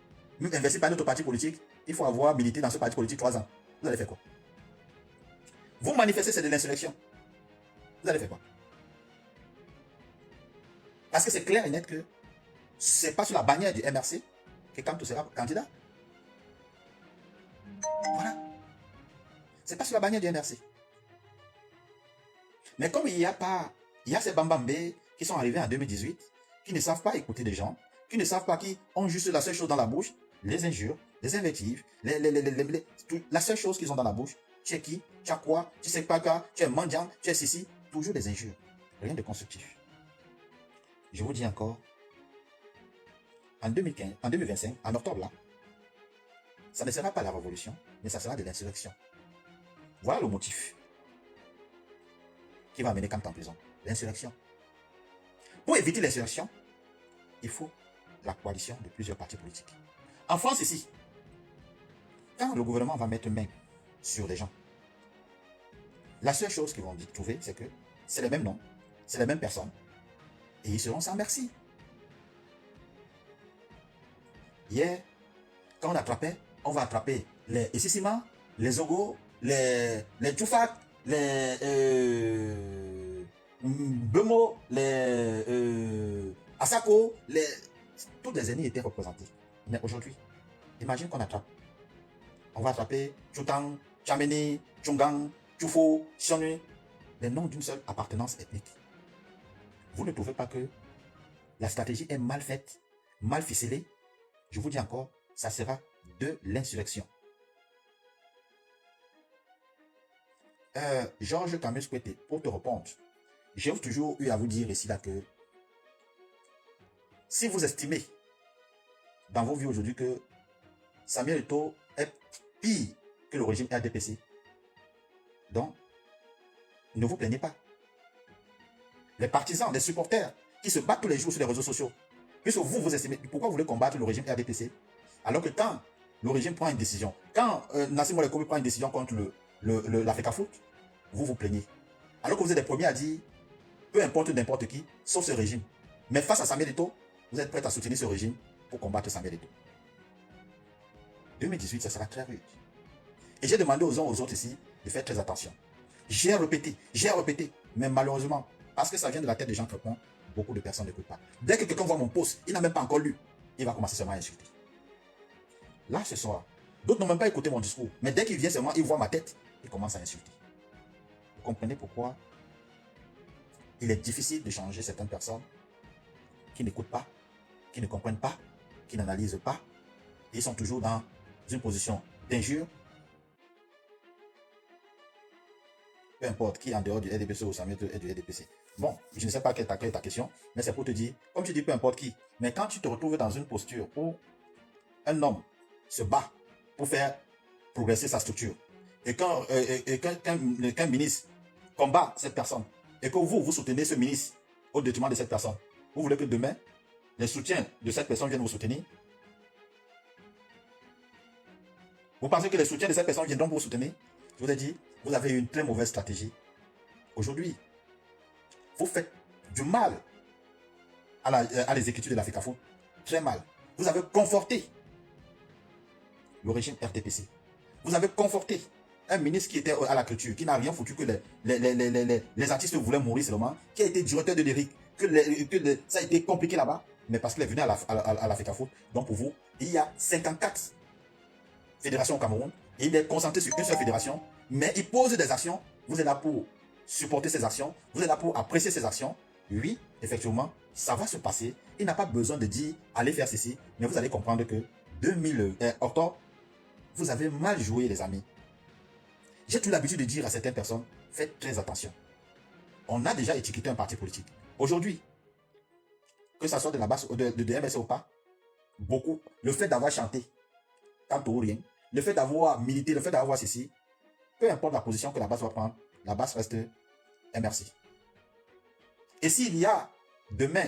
A: même investi par notre parti politique, il faut avoir milité dans ce parti politique 3 ans. Vous allez faire quoi? Vous manifestez, c'est de l'insurrection. Vous allez faire quoi? Parce que c'est clair et net que c'est pas sur la bannière du MRC que Kamto sera candidat. Voilà. C'est pas sur la bannière du MRC. Mais comme il y a ces bambambés qui sont arrivés en 2018, qui ne savent pas écouter les gens, qui ne savent pas, qui ont juste la seule chose dans la bouche, les injures, les invectives, la seule chose qu'ils ont dans la bouche, tu es qui, tu as quoi, tu sais pas quoi, tu es mendiant, tu es ceci, toujours des injures. Rien de constructif. Je vous dis encore, en 2015, en 2025, en octobre là, ça ne sera pas la révolution, mais ça sera de l'insurrection. Voilà le motif qui va amener Kamto en prison. L'insurrection. Pour éviter l'insurrection, il faut la coalition de plusieurs partis politiques. En France ici, quand le gouvernement va mettre main sur les gens, la seule chose qu'ils vont trouver, c'est que c'est les mêmes noms, c'est les mêmes personnes, et ils seront sans merci. Hier, quand on attrapait, on va attraper les Ississima, les Ogo, les Tchoufak, les Bemo, les Asako, toutes les ennemis étaient représentés. Mais aujourd'hui, imagine qu'on attrape. On va attraper Tchoutang, Tchameni, Tchungang, Tchoufo, Sionui, les noms d'une seule appartenance ethnique. Vous ne trouvez pas que la stratégie est mal faite, mal ficelée? Je vous dis encore, ça sera de l'insurrection. Georges Camus Kwete, pour te répondre, j'ai toujours eu à vous dire ici là que si vous estimez dans vos vies aujourd'hui que Samuel Eto'o est pire que le régime RDPC, donc ne vous plaignez pas. Les partisans, les supporters qui se battent tous les jours sur les réseaux sociaux, puisque vous estimez, pourquoi vous voulez combattre le régime RDPC? Alors que quand le régime prend une décision, quand Nassir Molekobi prend une décision contre l'Africafoot, vous vous plaignez. Alors que vous êtes les premiers à dire, peu importe n'importe qui, sauf ce régime. Mais face à Samuel Eto'o, vous êtes prêts à soutenir ce régime pour combattre Samuel Eto'o. 2018, ça sera très rude. Et j'ai demandé aux uns aux autres ici de faire très attention. J'ai répété, mais malheureusement, parce que ça vient de la tête des gens crépons, beaucoup de personnes n'écoutent pas. Dès que quelqu'un voit mon post, il n'a même pas encore lu, il va commencer seulement à insulter. Là, ce soir, d'autres n'ont même pas écouté mon discours, mais dès qu'il vient seulement, il voit ma tête, il commence à insulter. Vous comprenez pourquoi il est difficile de changer certaines personnes qui n'écoutent pas, qui ne comprennent pas, qui n'analysent pas. Ils sont toujours dans une position d'injure. Peu importe qui en dehors du RDPC ou Samuel Eto'o est du RDPC. Bon, je ne sais pas quelle est ta question, mais c'est pour te dire, comme tu dis peu importe qui, mais quand tu te retrouves dans une posture où un homme se bat pour faire progresser sa structure, et qu'un ministre combat cette personne, et que vous soutenez ce ministre au détriment de cette personne, vous voulez que demain, les soutiens de cette personne viennent vous soutenir? Vous pensez que les soutiens de cette personne viendront vous soutenir? Je vous ai dit, vous avez une très mauvaise stratégie. Aujourd'hui, vous faites du mal à l'exécutif de l'Africafoot. Très mal. Vous avez conforté le régime RDPC. Vous avez conforté un ministre qui était à la culture, qui n'a rien foutu que les artistes voulaient mourir seulement, qui a été directeur de lyrique, ça a été compliqué là-bas, mais parce qu'il est venu à l'Africafoot. Donc pour vous, il y a 54 fédérations au Cameroun, et il est concentré sur une seule fédération, mais il pose des actions. Vous êtes là pour supporter ces actions, vous êtes là pour apprécier ces actions, oui, effectivement, ça va se passer. Il n'a pas besoin de dire, allez faire ceci, mais vous allez comprendre que 2000 octobre, vous avez mal joué, les amis. J'ai toujours l'habitude de dire à certaines personnes, faites très attention. On a déjà étiqueté un parti politique. Aujourd'hui, que ça soit de la base de MS ou pas, beaucoup, le fait d'avoir chanté, tant ou rien, le fait d'avoir milité, le fait d'avoir ceci, peu importe la position que la base va prendre, la base reste MRC. Et s'il y a demain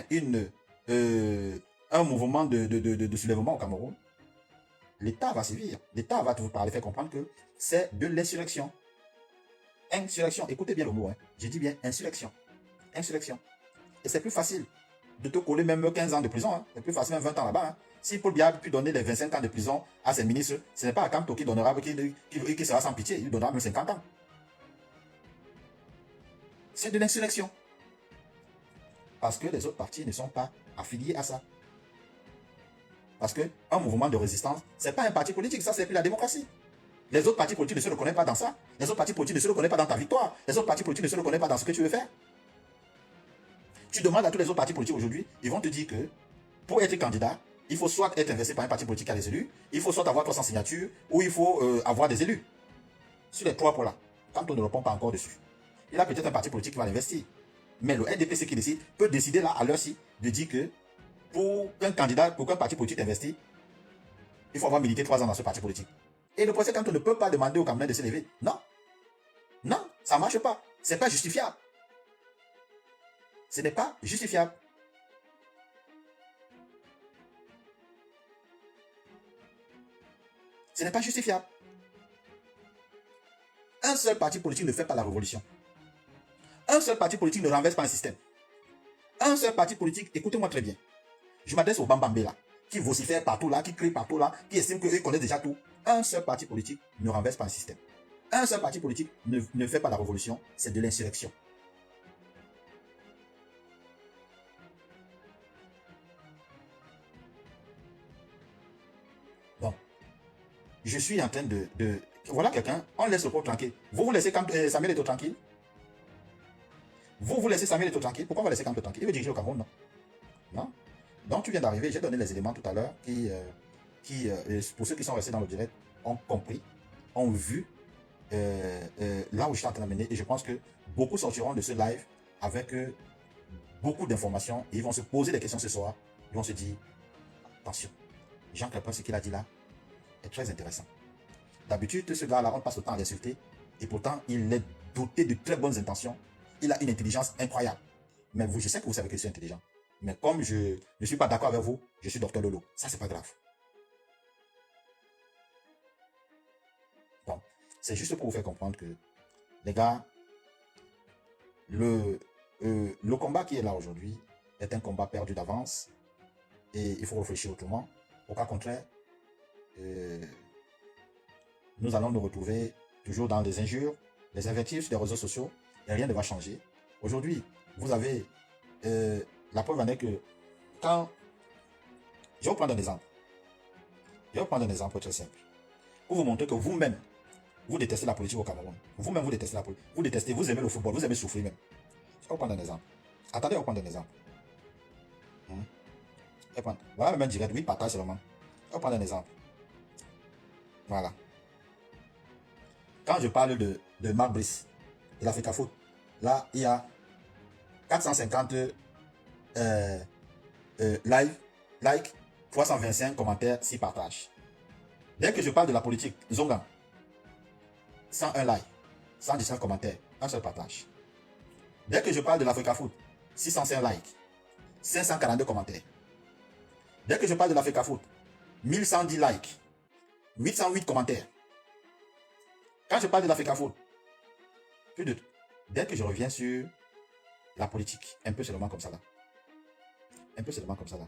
A: un mouvement de soulèvement au Cameroun, l'État va sévir. L'État va vous parler, faire comprendre que c'est de l'insurrection. Insurrection, écoutez bien le mot, hein. J'ai dit bien insurrection. Insurrection. Et c'est plus facile de te coller même 15 ans de prison. Hein. C'est plus facile même 20 ans là-bas. Hein. Si Paul Biya a pu donner les 25 ans de prison à ses ministres, ce n'est pas Akanto qui sera sans pitié. Il donnera même 50 ans. C'est de l'insurrection. Parce que les autres partis ne sont pas affiliés à ça. Parce qu'un mouvement de résistance, ce n'est pas un parti politique, ça c'est plus la démocratie. Les autres partis politiques ne se reconnaissent pas dans ça. Les autres partis politiques ne se reconnaissent pas dans ta victoire. Les autres partis politiques ne se reconnaissent pas dans ce que tu veux faire. Tu demandes à tous les autres partis politiques aujourd'hui, ils vont te dire que pour être candidat, il faut soit être investi par un parti politique qui a des élus, il faut soit avoir 300 signatures, ou il faut avoir des élus. Sur les trois points-là, quand on ne répond pas encore dessus, il y a peut-être un parti politique qui va l'investir. Mais le NDPC qui décide peut décider là à l'heure-ci de dire que pour qu'un candidat, pour qu'un parti politique investi, il faut avoir milité 3 ans dans ce parti politique. Et le procès, quand on ne peut pas demander au Camerounais de s'élever, non. Non, ça ne marche pas. Ce n'est pas justifiable. Ce n'est pas justifiable. Ce n'est pas justifiable. Un seul parti politique ne fait pas la révolution. Un seul parti politique ne renverse pas un système. Un seul parti politique, écoutez-moi très bien. Je m'adresse au Bambambé là, qui vocifère partout là, qui crie partout là, qui estime qu'eux connaissent déjà tout. Un seul parti politique ne renverse pas un système. Un seul parti politique ne fait pas la révolution, c'est de l'insurrection. Bon, je suis en train de voilà quelqu'un, on laisse le peuple tranquille. Vous laissez Samuel Eto'o tranquille? Vous laissez Samuel Eto'o tranquille? Pourquoi vous laissez Samuel Eto'o tranquille? Il veut diriger au Cameroun, non? Non? Donc tu viens d'arriver, j'ai donné les éléments tout à l'heure qui pour ceux qui sont restés dans le direct, ont compris, ont vu là où je suis en train d'amener. Et je pense que beaucoup sortiront de ce live avec beaucoup d'informations et ils vont se poser des questions ce soir. Ils vont se dire, attention, Jean Crépin, ce qu'il a dit là est très intéressant. D'habitude, ce gars-là, on passe le temps à l'insulter et pourtant, il est doté de très bonnes intentions. Il a une intelligence incroyable. Mais vous, je sais que vous savez que je suis intelligent. Mais comme je ne suis pas d'accord avec vous, je suis docteur Lolo. Ça, c'est pas grave. Bon, c'est juste pour vous faire comprendre que, les gars, le combat qui est là aujourd'hui est un combat perdu d'avance et il faut réfléchir autrement. Au cas contraire, nous allons nous retrouver toujours dans des injures, des invectives sur les réseaux sociaux et rien ne va changer. Aujourd'hui, vous avez la preuve en est que quand... Je vais vous prendre un exemple. Je vais vous prendre un exemple très simple. Pour vous montrer que vous-même, vous détestez la politique au Cameroun. Vous-même, vous détestez la politique. Vous détestez, vous aimez le football, vous aimez souffrir même. Je vais vous prendre un exemple. Attendez, on va prendre un exemple. Voilà même un direct, oui, partage seulement. On va prendre un exemple. Voilà. Quand je parle de Marc Brice, de l'Africa Foot, là, il y a 450 like, 325 commentaires, 6 partages. Dès que je parle de la politique, Zonga, 101 likes, 119 commentaires, un seul partage. Dès que je parle de l'Africa Foot, 605 likes, 542 commentaires. Dès que je parle de l'Africa Foot, 1110 likes, 808 commentaires. Quand je parle de l'Africa Foot, dès que je reviens sur la politique, un peu seulement comme ça là. Un peu seulement comme ça là.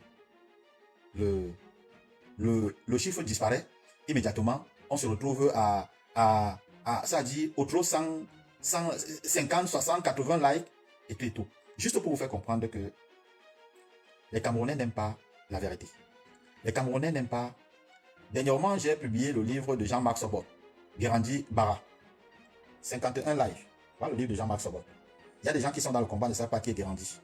A: Le chiffre disparaît. Immédiatement, on se retrouve ça dit, au trop 150, 60, 80 likes et tout. Juste pour vous faire comprendre que les Camerounais n'aiment pas la vérité. Les Camerounais n'aiment pas... Dernièrement, j'ai publié le livre de Jean-Marc Sobot, Guérandi Bara. 51 likes. Voilà le livre de Jean-Marc Sobot. Il y a des gens qui sont dans le combat, ne savent pas qui est Guérandi.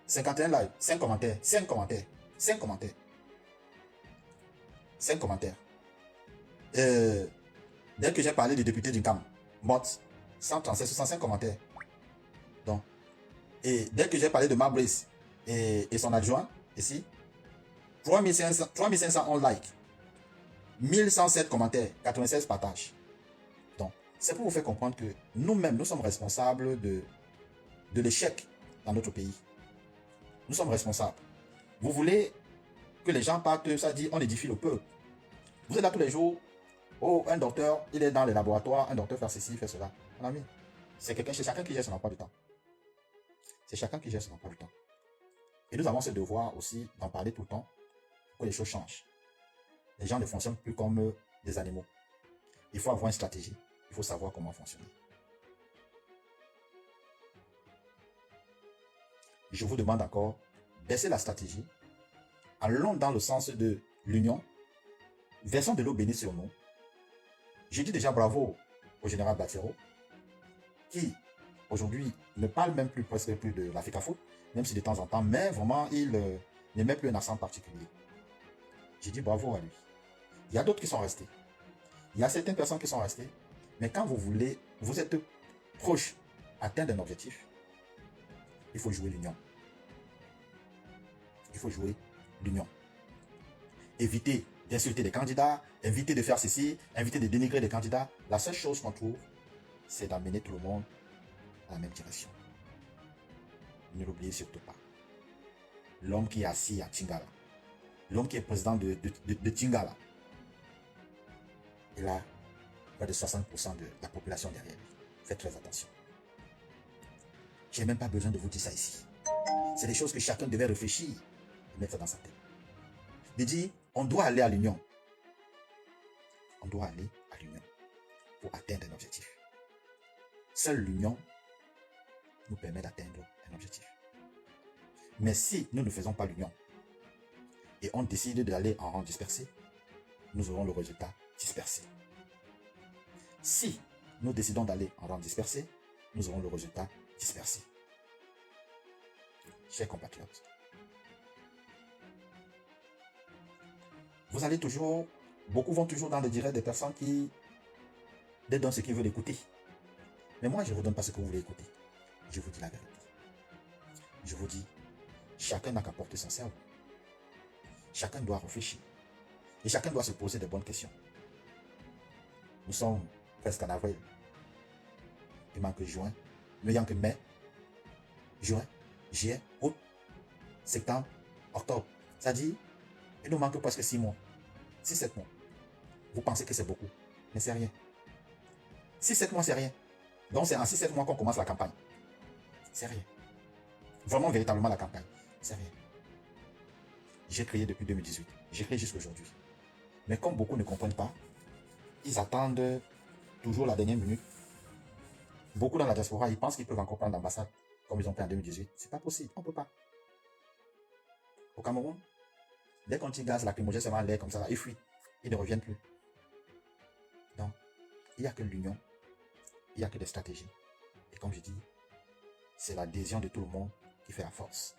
A: 51 likes, 5 commentaires, 5 commentaires, 5 commentaires, 5 commentaires. Dès que j'ai parlé du député d'une CAM, Mot, 137, 65 commentaires. Donc, et dès que j'ai parlé de Mabrice et son adjoint, ici, 3511 likes, 1107 commentaires, 96 partages. Donc, c'est pour vous faire comprendre que nous-mêmes, nous sommes responsables de l'échec dans notre pays. Nous sommes responsables. Vous voulez que les gens partent, ça dit, on édifie le peuple. Vous êtes là tous les jours. Oh, un docteur, il est dans les laboratoires, un docteur fait ceci, fait cela. Mon ami, c'est chacun qui gère son emploi du temps. C'est chacun qui gère son emploi du temps. Et nous avons ce devoir aussi d'en parler tout le temps pour que les choses changent. Les gens ne fonctionnent plus comme des animaux. Il faut avoir une stratégie. Il faut savoir comment fonctionner. Je vous demande encore, baissez la stratégie, allons dans le sens de l'union, versons de l'eau bénie sur nous. J'ai dit déjà bravo au général Batsero, qui aujourd'hui ne parle même plus presque plus de l'Africa Foot, même si de temps en temps, mais vraiment il ne met plus un accent particulier. J'ai dit bravo à lui. Il y a d'autres qui sont restés. Il y a certaines personnes qui sont restées, mais quand vous êtes proche d'atteindre un objectif, il faut jouer l'union. Il faut jouer l'union. Éviter d'insulter les candidats, éviter de faire ceci, éviter de dénigrer les candidats. La seule chose qu'on trouve, c'est d'amener tout le monde dans la même direction. Ne l'oubliez surtout pas. L'homme qui est assis à Tingala, l'homme qui est président de Tingala, il a près de 60% de la population derrière lui. Faites très attention. Je n'ai même pas besoin de vous dire ça ici. C'est des choses que chacun devait réfléchir et mettre ça dans sa tête. De dire, on doit aller à l'union. On doit aller à l'union pour atteindre un objectif. Seule l'union nous permet d'atteindre un objectif. Mais si nous ne faisons pas l'union et on décide d'aller en rang dispersé, nous aurons le résultat dispersé. Si nous décidons d'aller en rang dispersé, nous aurons le résultat dispersé. Chers compatriotes, vous allez toujours, beaucoup vont toujours dans le direct des personnes qui donnent ce qu'ils veulent écouter. Mais moi, je ne vous donne pas ce que vous voulez écouter. Je vous dis la vérité. Je vous dis, chacun n'a qu'à porter son cerveau. Chacun doit réfléchir. Et chacun doit se poser de bonnes questions. Nous sommes presque en avril. Il manque juin. Il manque mai, juin, juillet, août, septembre, octobre. Ça dit, il nous manque presque 6 mois. 6-7 mois. Vous pensez que c'est beaucoup, mais c'est rien. 6-7 mois, c'est rien. Donc c'est en 6-7 mois qu'on commence la campagne. C'est rien. Vraiment, véritablement la campagne. C'est rien. J'ai créé depuis 2018. J'ai créé jusqu'à aujourd'hui. Mais comme beaucoup ne comprennent pas, ils attendent toujours la dernière minute. Beaucoup dans la diaspora, ils pensent qu'ils peuvent encore prendre l'ambassade comme ils ont fait en 2018. C'est pas possible. On ne peut pas. Au Cameroun, dès qu'on tire gaz lacrymogène seulement l'air comme ça, ils fuient. Ils ne reviennent plus. Donc, il n'y a que l'union. Il n'y a que des stratégies. Et comme je dis, c'est l'adhésion de tout le monde qui fait la force.